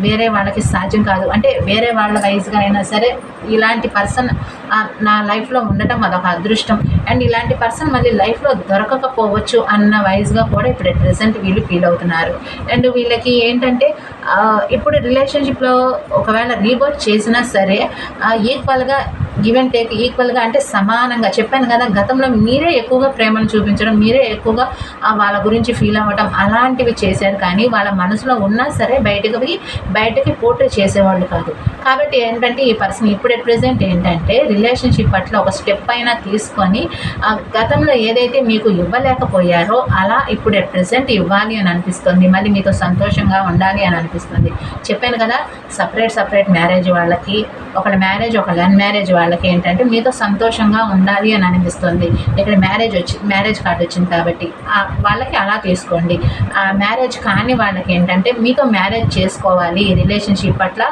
వేరే వాళ్ళకి సాధ్యం కాదు. అంటే వేరే వాళ్ళ వైజ్గా అయినా సరే ఇలాంటి పర్సన్ నా లైఫ్లో ఉండటం అదొక అదృష్టం. అండ్ ఇలాంటి పర్సన్ మళ్ళీ లైఫ్లో దొరకకపోవచ్చు అన్న వైజ్గా కూడా ఇప్పుడు ప్రెసెంట్ వీళ్ళు ఫీల్ అవుతున్నారు. అండ్ వీళ్ళకి ఏంటంటే ఇప్పుడు రిలేషన్షిప్లో ఒకవేళ రీబర్త్ చేసినా సరే ఈక్వల్గా గివ్ అండ్ టేక్, ఈక్వల్గా అంటే సమానంగా. చెప్పాను కదా, గతంలో మీరే ఎక్కువగా ప్రేమను చూపించడం, మీరే ఎక్కువగా వాళ్ళ గురించి ఫీల్ అవ్వడం అలాంటివి చేశారు. కానీ వాళ్ళ మనసులో ఉన్నా సరే బయటకి పోర్ట్రే చేసేవాళ్ళు కాదు. కాబట్టి ఏంటంటే ఈ పర్సన్ ఇప్పుడు ప్రెజెంట్ ఏంటంటే రిలేషన్షిప్ పట్ల ఒక స్టెప్ అయినా తీసుకొని గతంలో ఏదైతే మీకు ఇవ్వలేకపోయారో అలా ఇప్పుడు ప్రెజెంట్ ఇవ్వాలి అని అనిపిస్తుంది. మళ్ళీ మీతో సంతోషంగా ఉండాలి అని అనిపిస్తుంది. చెప్పాను కదా, సపరేట్ మ్యారేజ్ వాళ్ళకి, ఒకళ్ళ మ్యారేజ్ ఒకళ్ళ అన్మ్యారేజ్ వాళ్ళకి ఏంటంటే మీతో సంతోషంగా ఉండాలి అని అనిపిస్తుంది. ఇక్కడ మ్యారేజ్ కార్డు వచ్చింది కాబట్టి వాళ్ళకి అలా తీసుకోండి. మ్యారేజ్ కాని వాళ్ళకి ఏంటంటే మీతో మ్యారేజ్ చేసుకోవాలి, రిలేషన్షిప్ పట్ల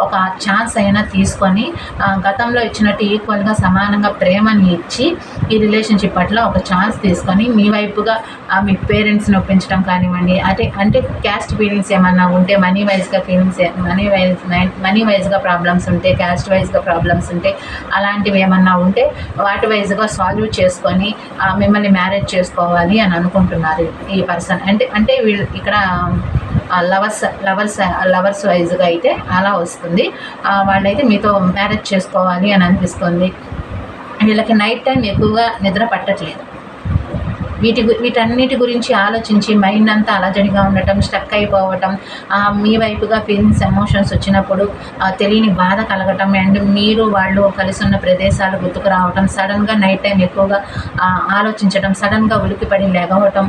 ఒక ఛాన్స్ అయినా తీసుకొని గతంలో ఇచ్చినట్టు ఈక్వల్గా సమానంగా ప్రేమని ఇచ్చి ఈ రిలేషన్షిప్ పట్ల ఒక ఛాన్స్ తీసుకొని మీ వైపుగా మీ పేరెంట్స్ని ఒప్పించడం కానివ్వండి. అంటే క్యాస్ట్ ఫీలింగ్స్ ఏమన్నా ఉంటే, మనీ వైజ్గా ప్రాబ్లమ్స్ ఉంటే, క్యాస్ట్ వైజ్గా ప్రాబ్లమ్స్ ఉంటే, అలాంటివి ఏమన్నా ఉంటే వాటి వైజ్గా సాల్వ్ చేసుకొని మిమ్మల్ని మ్యారేజ్ చేసుకోవాలి అని అనుకుంటున్నారు ఈ పర్సన్. అంటే వీళ్ళు ఇక్కడ లవర్స్ వైజ్గా అయితే అలా వస్తుంది. వాళ్ళైతే మీతో మ్యారేజ్ చేసుకోవాలి అని అనిపిస్తుంది. వీళ్ళకి నైట్ టైం ఎక్కువగా నిద్ర పట్టట్లేదు. వీటన్నిటి గురించి ఆలోచించి మైండ్ అంతా అలజడిగా ఉండటం, స్టక్ అయిపోవటం, మీ వైపుగా ఫీలింగ్స్, ఎమోషన్స్ వచ్చినప్పుడు తెలియని బాధ కలగటం, అండ్ మీరు వాళ్ళు కలిసి ఉన్న ప్రదేశాలు గుర్తుకు రావటం, సడన్గా నైట్ టైం ఎక్కువగా ఆలోచించడం, సడన్గా ఉలికిపడి లేగవటం,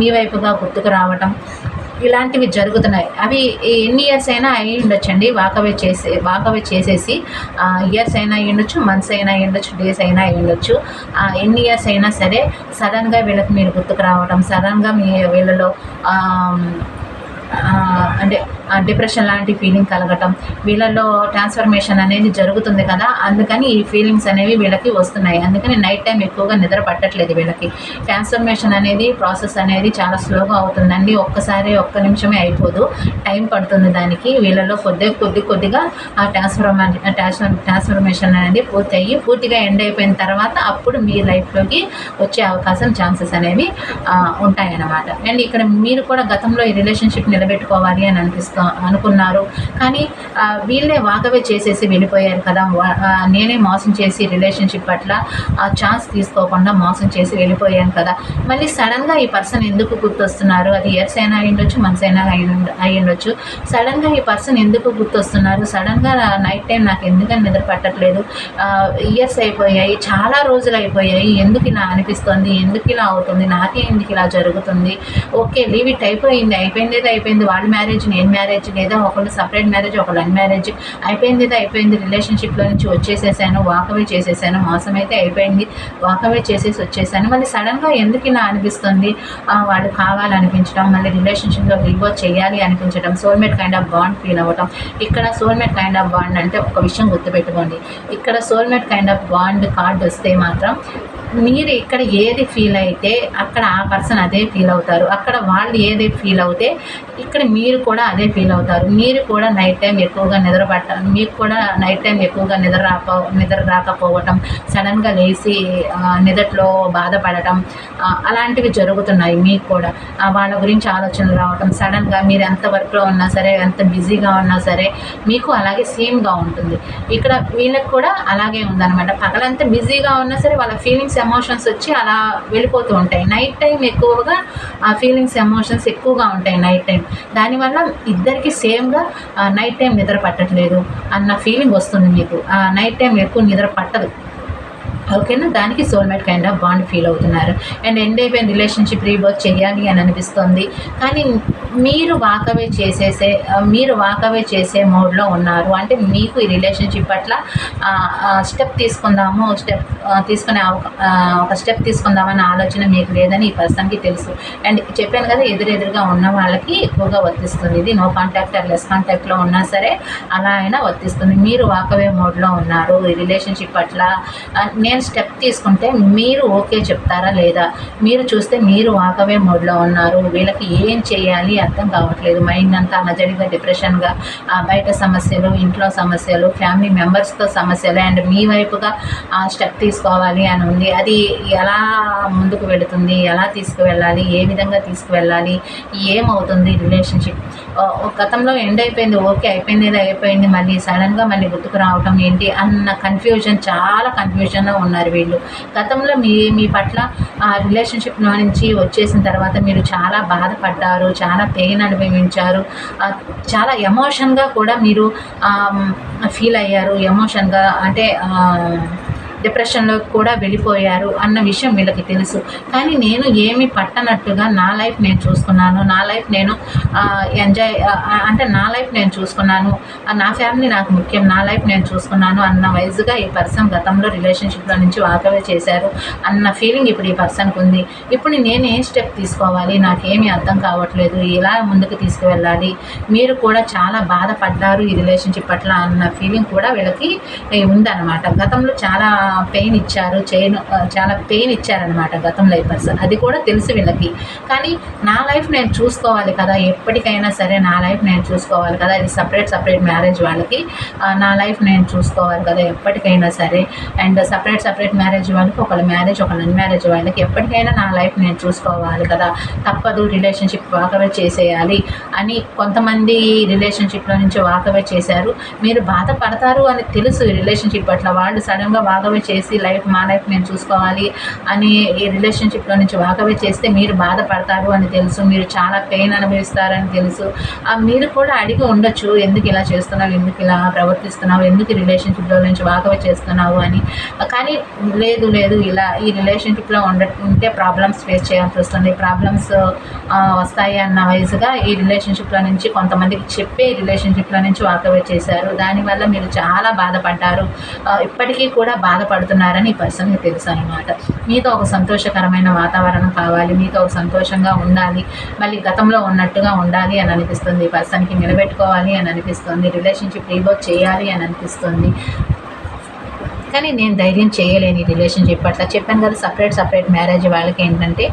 మీ వైపుగా గుర్తుకు రావటం, ఇలాంటివి జరుగుతున్నాయి. అవి ఎన్ని ఇయర్స్ అయినా అయి ఉండొచ్చండి. వాకవే చేసేసి ఇయర్స్ అయినా అయి ఉండొచ్చు, మంత్స్ అయినా అయి ఉండొచ్చు, డేస్ అయినా అయి ఉండొచ్చు. ఎన్ని ఇయర్స్ అయినా సరే సడన్గా వీళ్ళకి మీరు గుర్తుకు రావడం, సడన్గా వీళ్ళలో అంటే డిప్రెషన్ లాంటి ఫీలింగ్ కలగటం, వీళ్ళలో ట్రాన్స్ఫర్మేషన్ అనేది జరుగుతుంది కదా, అందుకని ఈ ఫీలింగ్స్ అనేవి వీళ్ళకి వస్తున్నాయి. అందుకని నైట్ టైం ఎక్కువగా నిద్ర పట్టట్లేదు వీళ్ళకి. ట్రాన్స్ఫర్మేషన్ అనేది ప్రాసెస్ అనేది చాలా స్లోగా అవుతుందండి. ఒక్క నిమిషమే అయిపోదు, టైం పడుతుంది దానికి. వీళ్ళలో కొద్దిగా ఆ ట్రాన్స్ఫర్మేషన్ అనేది పూర్తిగా ఎండ్ అయిపోయిన తర్వాత అప్పుడు మీ లైఫ్లోకి వచ్చే ఛాన్సెస్ అనేవి ఉంటాయన్నమాట. అండ్ ఇక్కడ మీరు కూడా గతంలో ఈ రిలేషన్షిప్ నిలబెట్టుకోవాలి అని అనుకున్నారు, కానీ వీళ్ళే వాకవే చేసేసి వెళ్ళిపోయారు కదా. నేనే మోసం చేసి రిలేషన్షిప్ పట్ల ఛాన్స్ తీసుకోకుండా మోసం చేసి వెళ్ళిపోయాను కదా. మళ్ళీ సడన్గా ఈ పర్సన్ ఎందుకు గుర్తొస్తున్నారు? అది ఇయర్స్ అయినా అయి ఉండొచ్చు, మంత్స్ అయినా అయి ఉండొచ్చు. సడన్గా ఈ పర్సన్ ఎందుకు గుర్తొస్తున్నారు? సడన్గా నైట్ టైం నాకు ఎందుకని నిద్ర పట్టట్లేదు? ఇయర్స్ అయిపోయాయి, చాలా రోజులు అయిపోయాయి, ఎందుకు ఇలా అనిపిస్తుంది? ఎందుకు ఇలా అవుతుంది? నాకే ఎందుకు ఇలా జరుగుతుంది? ఓకే, లీవ్ ఇట్, అయిపోయింది. వాళ్ళ మ్యారేజ్, నేను మ్యారేజ్, లేదా ఒకళ్ళు సపరేట్ మ్యారేజ్, ఒకళ్ళు అన్మ్యారేజ్, అయిపోయింది. రిలేషన్షిప్లో నుంచి వచ్చేసేసాను, వాకవే చేసేసాను. మోసం అయితే అయిపోయింది, వాకవే చేసేసి వచ్చేసాను. మళ్ళీ సడన్గా ఎందుకు ఇలా అనిపిస్తుంది? వాళ్ళు కావాలనిపించడం, మళ్ళీ రిలేషన్షిప్లో రివర్స్ చేయాలి అనిపించడం, soulmate kind of bond feel అవ్వటం. ఇక్కడ సోల్మేట్ కైండ్ ఆఫ్ బాండ్ అంటే ఒక విషయం గుర్తుపెట్టుకోండి, ఇక్కడ soulmate kind of bond card వస్తే మాత్రం మీరు ఇక్కడ ఏది ఫీల్ అయితే అక్కడ ఆ పర్సన్ అదే ఫీల్ అవుతారు. అక్కడ వాళ్ళు ఏది ఫీల్ అవుతే ఇక్కడ మీరు కూడా అదే ఫీల్ అవుతారు. మీరు కూడా నైట్ టైం ఎక్కువగా మీకు కూడా నైట్ టైం ఎక్కువగా నిద్ర రాకపోవటం, సడన్గా లేచి నిద్రలో బాధపడటం, అలాంటివి జరుగుతున్నాయి. మీకు కూడా వాళ్ళ గురించి ఆలోచనలు రావటం, సడన్గా మీరు ఎంత వర్క్లో ఉన్నా సరే, ఎంత బిజీగా ఉన్నా సరే మీకు అలాగే సేమ్గా ఉంటుంది. ఇక్కడ వీళ్ళకి కూడా అలాగే ఉందన్నమాట. పగలంతా బిజీగా ఉన్నా సరే వాళ్ళ ఫీలింగ్స్, ఎమోషన్స్ వచ్చి అలా వెళ్ళిపోతూ ఉంటాయి. నైట్ టైం ఎక్కువగా ఆ ఫీలింగ్స్, ఎమోషన్స్ ఎక్కువగా ఉంటాయి నైట్ టైం. దానివల్ల ఇద్దరికి సేమ్గా నైట్ టైం నిద్ర పట్టట్లేదు అన్న ఫీలింగ్ వస్తుంది మీకు. నైట్ టైం ఎక్కువ నిద్ర పట్టదు, ఓకేనా. దానికి soulmate kind of bond feel అవుతున్నారు. అండ్ ఎండ్ అయిపోయిన రిలేషన్షిప్ రీవర్క్ చేయాలి అని అనిపిస్తుంది, కానీ మీరు వాకవే చేసే మోడ్లో ఉన్నారు. అంటే మీకు ఈ రిలేషన్షిప్ పట్ల స్టెప్ తీసుకునే ఒక స్టెప్ తీసుకుందామన్న ఆలోచన మీకు లేదని ఈ పర్సన్కి తెలుసు. అండ్ చెప్పాను కదా, ఎదురుగా ఉన్న వాళ్ళకి ఎక్కువగా వర్తిస్తుంది. ఇది నో కాంటాక్ట్ ఆర్ లెస్ కాంటాక్ట్లో ఉన్నా సరే అలా అయినా వర్తిస్తుంది. మీరు వాకవే మోడ్లో ఉన్నారు ఈ రిలేషన్షిప్ పట్ల. నేను స్టెప్ తీసుకుంటే మీరు ఓకే చెప్తారా లేదా? మీరు చూస్తే మీరు వాకవే మోడ్లో ఉన్నారు. వీళ్ళకి ఏం చేయాలి అర్థం కావట్లేదు. మైండ్ అంతా అలజడిగా, డిప్రెషన్గా, బయట సమస్యలు, ఇంట్లో సమస్యలు, ఫ్యామిలీ మెంబర్స్తో సమస్యలు, అండ్ మీ వైపుగా స్టెప్ తీసుకోవాలి అని ఉంది. అది ఎలా ముందుకు వెళుతుంది? ఎలా తీసుకువెళ్ళాలి? ఏ విధంగా తీసుకువెళ్ళాలి? ఏమవుతుంది రిలేషన్షిప్? గతంలో ఎండ్ అయిపోయింది, ఓకే అయిపోయింది, మళ్ళీ సడన్గా మళ్ళీ గుర్తుకు రావటం ఏంటి అన్న కన్ఫ్యూజన్, చాలా కన్ఫ్యూజన్లో ఉన్నారు వీళ్ళు. గతంలో మీ పట్ల ఆ రిలేషన్షిప్లో నుంచి వచ్చేసిన తర్వాత మీరు చాలా బాధపడ్డారు, చాలా పెయిన్ అనుభవించారు, చాలా ఎమోషన్గా కూడా మీరు ఫీల్ అయ్యారు. ఎమోషన్గా అంటే డిప్రెషన్లో కూడా వెళ్ళిపోయారు అన్న విషయం వీళ్ళకి తెలుసు. కానీ నేను ఏమి పట్టనట్టుగా నా లైఫ్ నేను చూసుకున్నాను, నా లైఫ్ నేను చూసుకున్నాను, నా ఫ్యామిలీ నాకు ముఖ్యం, నా లైఫ్ నేను చూసుకున్నాను అన్న వైజ్గా ఈ పర్సన్ గతంలో రిలేషన్షిప్లో నుంచి వాకవే చేశారు అన్న ఫీలింగ్ ఇప్పుడు ఈ పర్సన్కి ఉంది. ఇప్పుడు నేను ఏం స్టెప్ తీసుకోవాలి? నాకేమీ అర్థం కావట్లేదు, ఎలా ముందుకు తీసుకువెళ్ళాలి? మీరు కూడా చాలా బాధపడ్డారు ఈ రిలేషన్షిప్ పట్ల అన్న ఫీలింగ్ కూడా వీళ్ళకి ఉందన్నమాట. గతంలో చాలా పెయిన్ ఇచ్చారనమాట గతంలో ఈ పర్సన్. అది కూడా తెలుసు వీళ్ళకి. కానీ నా లైఫ్ నేను చూసుకోవాలి కదా, ఎప్పటికైనా సరే నా లైఫ్ నేను చూసుకోవాలి కదా. ఇది సపరేట్ మ్యారేజ్ వాళ్ళకి. నా లైఫ్ నేను చూసుకోవాలి కదా ఎప్పటికైనా సరే. అండ్ సపరేట్ మ్యారేజ్ వాళ్ళకి, ఒకళ్ళ మ్యారేజ్ ఒకళ్ళ అన్మ్యారేజ్ వాళ్ళకి ఎప్పటికైనా నా లైఫ్ నేను చూసుకోవాలి కదా, తప్పదు రిలేషన్షిప్ వాకవే చేసేయాలి అని కొంతమంది రిలేషన్షిప్లో నుంచి వాకవే చేశారు. మీరు బాధపడతారు అని తెలుసు రిలేషన్షిప్ పట్ల. వాళ్ళు సడన్గా వాకవే చేసి మా లైఫ్ నేను చూసుకోవాలి అని ఈ రిలేషన్షిప్లో నుంచి వాకవే చేస్తే మీరు బాధపడతారు అని తెలుసు, మీరు చాలా పెయిన్ అనుభవిస్తారని తెలుసు. మీరు కూడా అడిగి ఉండొచ్చు, ఎందుకు ఇలా చేస్తున్నావు, ఎందుకు ఇలా ప్రవర్తిస్తున్నావు, ఎందుకు రిలేషన్షిప్లో నుంచి వాకవే చేస్తున్నావు అని. కానీ లేదు ఇలా ఈ రిలేషన్షిప్లో ఉంటే ప్రాబ్లమ్స్ ఫేస్ చేయాల్సి వస్తుంది, ప్రాబ్లమ్స్ వస్తాయి అన్న వయసుగా ఈ రిలేషన్షిప్లో నుంచి కొంతమందికి చెప్పే రిలేషన్షిప్లో నుంచి వాకవే చేశారు. దానివల్ల మీరు చాలా బాధపడ్డారు, ఇప్పటికీ కూడా బాధపడుతున్నారని ఈ పర్సన్కి తెలుసు అనమాట. మీతో ఒక సంతోషకరమైన వాతావరణం కావాలి, మీతో ఒక సంతోషంగా ఉండాలి, మళ్ళీ గతంలో ఉన్నట్టుగా ఉండాలి అని అనిపిస్తుంది. ఈ పర్సన్కి నిలబెట్టుకోవాలి అని అనిపిస్తుంది, రిలేషన్షిప్ రీబౌట్ చేయాలి అని అనిపిస్తుంది. కానీ నేను ధైర్యం చేయలేని రిలేషన్షిప్ అట్లా చెప్పాను కదా. సపరేట్ మ్యారేజ్ వాళ్ళకి ఏంటంటే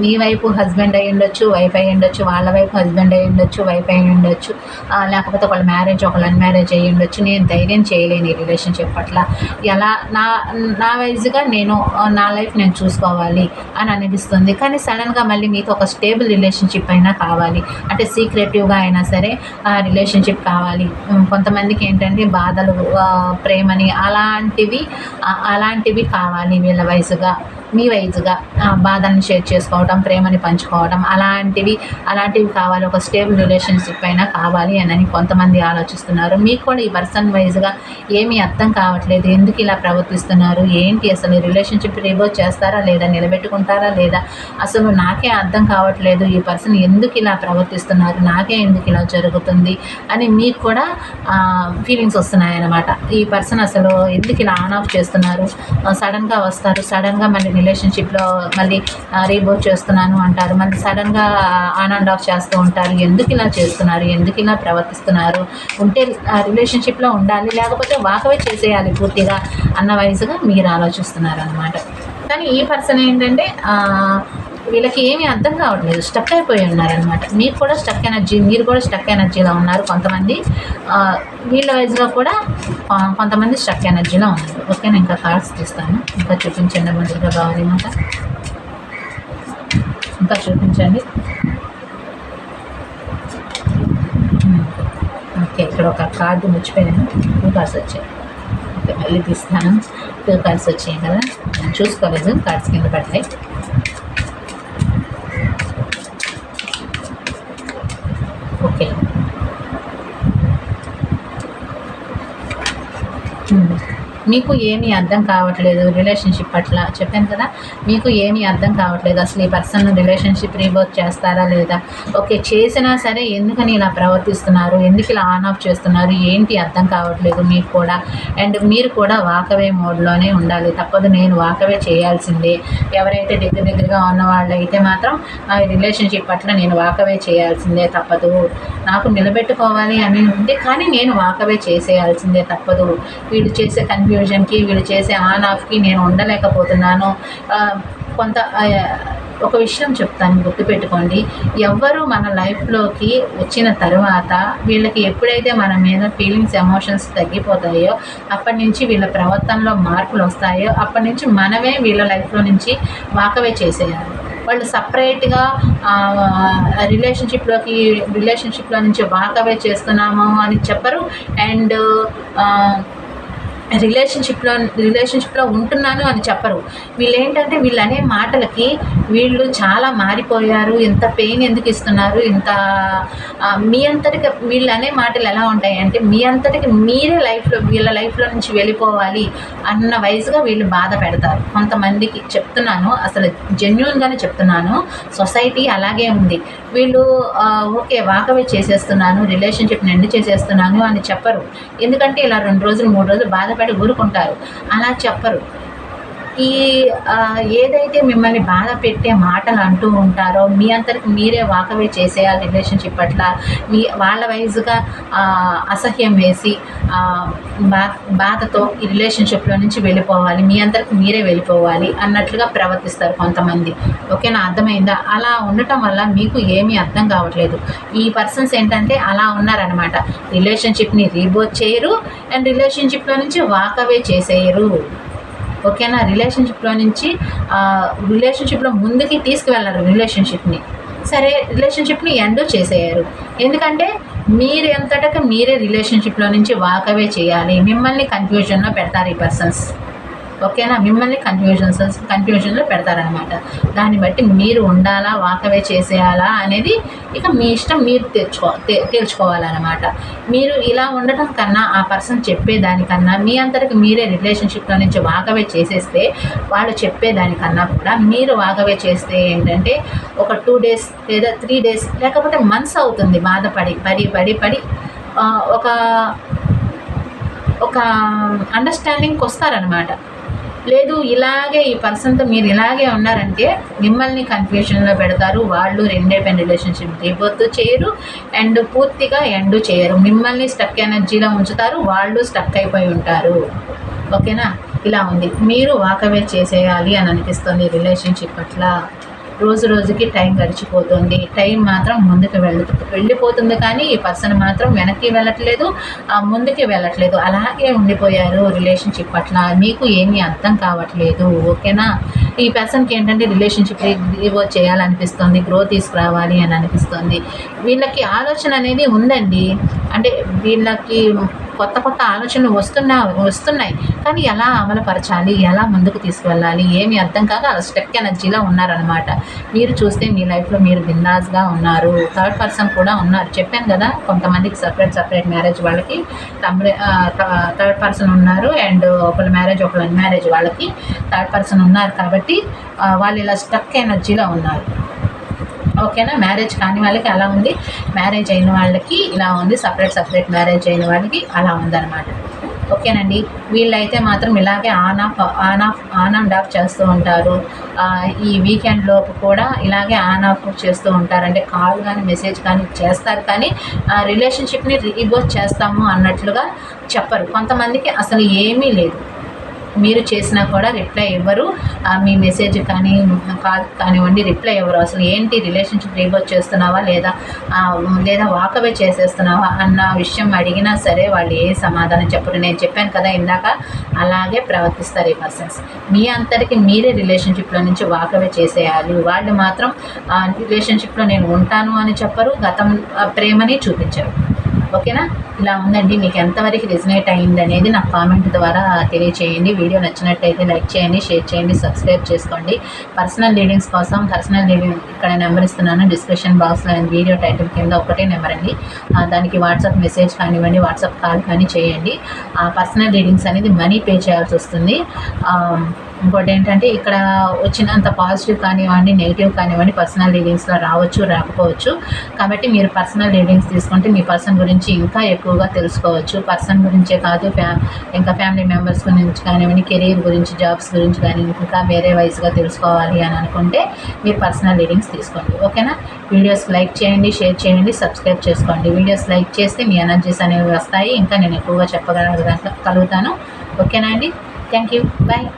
మీ వైపు హస్బెండ్ అయ్యి ఉండొచ్చు, వైఫ్ అయ్యి ఉండొచ్చు, వాళ్ళ వైపు హస్బెండ్ అయ్యి ఉండొచ్చు, వైఫ్ అయ్యి ఉండొచ్చు, లేకపోతే ఒకళ్ళ మ్యారేజ్ ఒకళ్ళ అన్మ్యారేజ్ అయ్యి ఉండొచ్చు. నేను ధైర్యం చేయలేని రిలేషన్షిప్ అట్లా ఎలా నా వైజ్గా నేను నా లైఫ్ నేను చూసుకోవాలి అని అనిపిస్తుంది. కానీ సడన్గా మళ్ళీ మీతో ఒక స్టేబుల్ రిలేషన్షిప్ అయినా కావాలి, అంటే సీక్రెటివ్గా అయినా సరే రిలేషన్షిప్ కావాలి. కొంతమందికి ఏంటంటే బాధలు, ప్రేమని అలాంటివి కావాలి. వీళ్ళ వయసుగా మీ వయసుగా బాధల్ని షేర్ చేసుకోవడం, ప్రేమని పంచుకోవడం, అలాంటివి కావాలి. ఒక స్టేబుల్ రిలేషన్షిప్ అయినా కావాలి అని కొంతమంది ఆలోచిస్తున్నారు. మీకు కూడా ఈ పర్సన్ వైజ్గా ఏమీ అర్థం కావట్లేదు, ఎందుకు ఇలా ప్రవర్తిస్తున్నారు, ఏంటి అసలు రిలేషన్షిప్ రీబౌట్ చేస్తారా లేదా, నిలబెట్టుకుంటారా లేదా, అసలు నాకే అర్థం కావట్లేదు, ఈ పర్సన్ ఎందుకు ఇలా ప్రవర్తిస్తున్నారు, నాకే ఎందుకు ఇలా జరుగుతుంది అని మీకు కూడా ఫీలింగ్స్ వస్తున్నాయన్నమాట. ఈ పర్సన్ అసలు ఎందుకు ఇలా ఆన్ ఆఫ్ చేస్తున్నారు, సడన్గా వస్తారు, సడన్గా మళ్ళీ రిలేషన్షిప్లో మళ్ళీ రీబౌట్ చేస్తున్నాను అంటారు, మళ్ళీ సడన్గా ఆన్ అండ్ ఆఫ్ చేస్తూ ఉంటారు. ఎందుకు ఇలా చేస్తున్నారు, ఎందుకు ఇలా ప్రవర్తిస్తున్నారు, ఉంటే రిలేషన్షిప్లో ఉండాలి, లేకపోతే వాకవే చేసేయాలి పూర్తిగా అన్న వయసుగా మీరు ఆలోచిస్తున్నారు అన్నమాట. కానీ ఈ పర్సన్ ఏంటంటే వీళ్ళకి ఏమీ అర్థం కావట్లేదు, స్టక్ అయిపోయి ఉన్నారనమాట. మీరు కూడా స్టక్ ఎనర్జీలో ఉన్నారు. కొంతమంది వీళ్ళ వయసులో కూడా కొంతమంది స్టక్ ఎనర్జీలో ఉన్నారు. ఓకే, నేను ఇంకా కార్డ్స్ తీస్తాను, ఇంకా చూపించండి. మొదటిగా కావాలి మాట, ఇంకా చూపించండి. ఓకే, ఇక్కడ ఒక కార్డు మర్చిపోయాను, 2 కార్డ్స్ వచ్చాయి. ఓకే, మళ్ళీ తీస్తాను. 2 కార్డ్స్ వచ్చాయి కదా, నేను చూసుకోలేదు, కార్డ్స్ కింద పడతాయి. ఓకే, మీకు ఏమీ అర్థం కావట్లేదు రిలేషన్షిప్ పట్ల, చెప్పాను కదా, మీకు ఏమీ అర్థం కావట్లేదు. అసలు ఈ పర్సన్ రిలేషన్షిప్ రీబౌట్ చేస్తారా లేదా, ఓకే చేసినా సరే ఎందుకని ఇలా ప్రవర్తిస్తున్నారు, ఎందుకు ఇలా ఆన్ ఆఫ్ చేస్తున్నారు, ఏంటి అర్థం కావట్లేదు మీకు కూడా. అండ్ మీరు కూడా వాకవే మోడ్లోనే ఉండాలి, తప్పదు, నేను వాకవే చేయాల్సిందే. ఎవరైతే దగ్గరగా ఉన్న వాళ్ళు అయితే మాత్రం ఆ రిలేషన్షిప్ పట్ల నేను వాకవే చేయాల్సిందే, తప్పదు. నాకు నిలబెట్టుకోవాలి అని ఉంటే కానీ నేను వాకవే చేసేయాల్సిందే, తప్పదు. వీళ్ళు చేసే కన్ఫ్యూజన్కి, వీళ్ళు చేసే ఆన్ ఆఫ్కి నేను ఉండలేకపోతున్నాను. ఒక విషయం చెప్తాను, గుర్తుపెట్టుకోండి. ఎవ్వరు మన లైఫ్లోకి వచ్చిన తర్వాత వీళ్ళకి ఎప్పుడైతే మన మీద ఫీలింగ్స్, ఎమోషన్స్ తగ్గిపోతాయో అప్పటి నుంచి వీళ్ళ ప్రవర్తనలో మార్పులు వస్తాయో అప్పటి నుంచి మనమే వీళ్ళ లైఫ్లో నుంచి వాకవే చేసేయాలి. వాళ్ళు సపరేట్గా రిలేషన్షిప్లో నుంచి వాకవే చేస్తున్నాము అని చెప్పరు. అండ్ రిలేషన్షిప్లో ఉంటున్నాను అని చెప్పరు. వీళ్ళు ఏంటంటే వీళ్ళు అనే మాటలకి వీళ్ళు చాలా మారిపోయారు, ఇంత పెయిన్ ఎందుకు ఇస్తున్నారు, ఇంత మీ అంతటికి వీళ్ళు అనే మాటలు ఎలా ఉంటాయి అంటే మీ అంతటికి మీరే వీళ్ళ లైఫ్లో నుంచి వెళ్ళిపోవాలి అన్న వయసుగా వీళ్ళు బాధ పెడతారు. కొంతమందికి చెప్తున్నాను, అసలు జెన్యూన్గానే చెప్తున్నాను, సొసైటీ అలాగే ఉంది. వీళ్ళు ఓకే వాకవే చేసేస్తున్నాను, రిలేషన్షిప్ని ఎండ్ చేసేస్తున్నాను అని చెప్పరు. ఎందుకంటే ఇలా 2 రోజులు 3 రోజులు బాధపడి ఊరుకుంటారు, అలా చెప్పరు. ఏదైతే మిమ్మల్ని బాధ పెట్టే మాటలు అంటూ ఉంటారో మీ అంతటికి మీరే వాకవే చేసేయాలి రిలేషన్షిప్ పట్ల. వాళ్ళ వైజ్గా అసహ్యం వేసి బాధతో ఈ రిలేషన్షిప్లో నుంచి వెళ్ళిపోవాలి, మీ అంతటికి మీరే వెళ్ళిపోవాలి అన్నట్లుగా ప్రవర్తిస్తారు కొంతమంది. ఓకేనా, అర్థమైందా? అలా ఉండటం వల్ల మీకు ఏమీ అర్థం కావట్లేదు. ఈ పర్సన్స్ ఏంటంటే అలా ఉన్నారనమాట. రిలేషన్షిప్ని రీబౌట్ చేయరు అండ్ రిలేషన్షిప్లో నుంచి వాకవే చేసేయరు. ఓకేనా, రిలేషన్షిప్లో ముందుకి తీసుకువెళ్ళరు. రిలేషన్షిప్ని ఎండ్ చేసేయారు. ఎందుకంటే మీరు ఎంతటగా మీరే రిలేషన్షిప్లో నుంచి వాకవే చేయాలి. మిమ్మల్ని కన్ఫ్యూజన్లో పెడతారు ఈ పర్సన్స్. ఓకేనా. మిమ్మల్ని కన్ఫ్యూజన్లో పెడతారనమాట. దాన్ని బట్టి మీరు ఉండాలా, వాకవే చేసేయాలా అనేది ఇక మీ ఇష్టం, మీరు తేల్చుకోవాలన్నమాట. మీరు ఇలా ఉండటం కన్నా ఆ పర్సన్ చెప్పేదానికన్నా మీ అంతటికి మీరే రిలేషన్షిప్లో నుంచి వాకవే చేసేస్తే, వాళ్ళు చెప్పేదానికన్నా కూడా మీరు వాకవే చేస్తే ఏంటంటే ఒక 2 days లేదా 3 days లేకపోతే మంత్స్ అవుతుంది బాధపడి పడి ఒక అండర్స్టాండింగ్కి వస్తారనమాట. లేదు ఇలాగే ఈ పర్సన్తో మీరు ఇలాగే ఉన్నారంటే మిమ్మల్ని కన్ఫ్యూషన్లో పెడతారు. వాళ్ళు రెండైపోయిన రిలేషన్షిప్ రీబర్త్ చేయరు అండ్ పూర్తిగా ఎండ్ చేయరు. మిమ్మల్ని స్టక్ ఎనర్జీలో ఉంచుతారు, వాళ్ళు స్టక్ అయిపోయి ఉంటారు. ఓకేనా. ఇలా ఉంది. మీరు వాకవే చేసేయాలి అని అనిపిస్తుంది రిలేషన్షిప్ పట్ల. రోజుకి టైం గడిచిపోతుంది. టైం మాత్రం ముందుకు వెళ్ళిపోతుంది కానీ ఈ పర్సన్ మాత్రం వెనక్కి వెళ్ళట్లేదు, ముందుకి వెళ్ళట్లేదు. అలాగే ఉండిపోయారు రిలేషన్షిప్ పట్ల. మీకు ఏమీ అర్థం కావట్లేదు. ఓకేనా. ఈ పర్సన్కి ఏంటంటే రిలేషన్షిప్ రివోల్వ్ చేయాలనిపిస్తుంది, గ్రోత్ తీసుకురావాలి అని అనిపిస్తుంది. వీళ్ళకి ఆలోచన అనేది ఉందండి. అంటే వీళ్ళకి కొత్త ఆలోచనలు వస్తున్నాయి కానీ ఎలా అమలుపరచాలి, ఎలా ముందుకు తీసుకువెళ్ళాలి ఏమి అర్థం కాక అలా స్టక్ ఎనర్జీలో ఉన్నారనమాట. మీరు చూస్తే మీ లైఫ్లో మీరు బిందాస్గా ఉన్నారు. థర్డ్ పర్సన్ కూడా ఉన్నారు. చెప్పాను కదా, కొంతమందికి సపరేట్ మ్యారేజ్ వాళ్ళకి థర్డ్ పర్సన్ ఉన్నారు అండ్ ఒకళ్ళ మ్యారేజ్ ఒకళ్ళ అన్మ్యారేజ్ వాళ్ళకి థర్డ్ పర్సన్ ఉన్నారు. కాబట్టి వాళ్ళు ఇలా స్టక్ ఎనర్జీలో ఉన్నారు. ఓకేనా. మ్యారేజ్ కాని వాళ్ళకి అలా ఉంది, మ్యారేజ్ అయిన వాళ్ళకి ఇలా ఉంది, సపరేట్ మ్యారేజ్ అయిన వాళ్ళకి అలా ఉందన్నమాట. ఓకేనండి. వీళ్ళైతే మాత్రం ఇలాగే ఆన్ అండ్ ఆఫ్ చేస్తూ ఉంటారు. ఈ వీకెండ్ లోపు కూడా ఇలాగే ఆన్ ఆఫ్ చేస్తూ ఉంటారు. అంటే కాల్ కానీ మెసేజ్ కానీ చేస్తారు కానీ రిలేషన్షిప్ని రీబర్త్ చేస్తాము అన్నట్లుగా చెప్పరు. కొంతమందికి అసలు ఏమీ లేదు, మీరు చేసినా కూడా రిప్లై ఇవ్వరు. మీ మెసేజ్ కానీ కాల్ కానివ్వండి రిప్లై ఇవ్వరు. అసలు ఏంటి రిలేషన్షిప్ రీబర్త్ చేస్తున్నావా లేదా వాకవే చేసేస్తున్నావా అన్న విషయం అడిగినా సరే వాళ్ళు ఏ సమాధానం చెప్పరు. నేను చెప్పాను కదా ఇందాక, అలాగే ప్రవర్తిస్తారు ఈ పర్సన్స్. మీ అంతటికి మీరే రిలేషన్షిప్లో నుంచి వాకవే చేసేయాలి. వాళ్ళు మాత్రం రిలేషన్షిప్లో నేను ఉంటాను అని చెప్పరు, గతం ప్రేమని చూపించరు. ఓకేనా. ఇలా ఉందండి. మీకు ఎంతవరకు రిజనేట్ అయ్యింది అనేది నాకు కామెంట్ ద్వారా తెలియచేయండి. వీడియో నచ్చినట్టయితే లైక్ చేయండి, షేర్ చేయండి, సబ్స్క్రైబ్ చేసుకోండి. పర్సనల్ రీడింగ్స్ కోసం ఇక్కడ నెంబర్ ఇస్తున్నాను డిస్క్రిప్షన్ బాక్స్లో అండ్ వీడియో టైటిల్ కింద ఒకటే నెంబర్ అండి. దానికి వాట్సాప్ మెసేజ్ కానివ్వండి, వాట్సాప్ కాల్ కానీ చేయండి. పర్సనల్ రీడింగ్స్ అనేది మనీ పే చేయాల్సి వస్తుంది. ఇంకోటి ఏంటంటే ఇక్కడ వచ్చినంత పాజిటివ్ కానివ్వండి, నెగిటివ్ కానివ్వండి పర్సనల్ రీడింగ్స్లో రావచ్చు, రాకపోవచ్చు. కాబట్టి మీరు పర్సనల్ రీడింగ్స్ తీసుకుంటే మీ పర్సన్ గురించి ఇంకా ఎక్కువగా తెలుసుకోవచ్చు. పర్సన్ గురించే కాదు, ఇంకా ఫ్యామిలీ మెంబర్స్ గురించి కానివ్వండి, కెరీర్ గురించి, జాబ్స్ గురించి కానీ ఇంకా వేరే వైజ్గా తెలుసుకోవాలి అని అనుకుంటే మీరు పర్సనల్ రీడింగ్స్ తీసుకోండి. ఓకేనా. వీడియోస్ లైక్ చేయండి, షేర్ చేయండి, సబ్స్క్రైబ్ చేసుకోండి. వీడియోస్ లైక్ చేస్తే మీ ఎనర్జీస్ అనేవి వస్తాయి, ఇంకా నేను ఎక్కువగా చెప్పగలుగుతాను. ఓకేనా అండి. Thank you. బాయ్.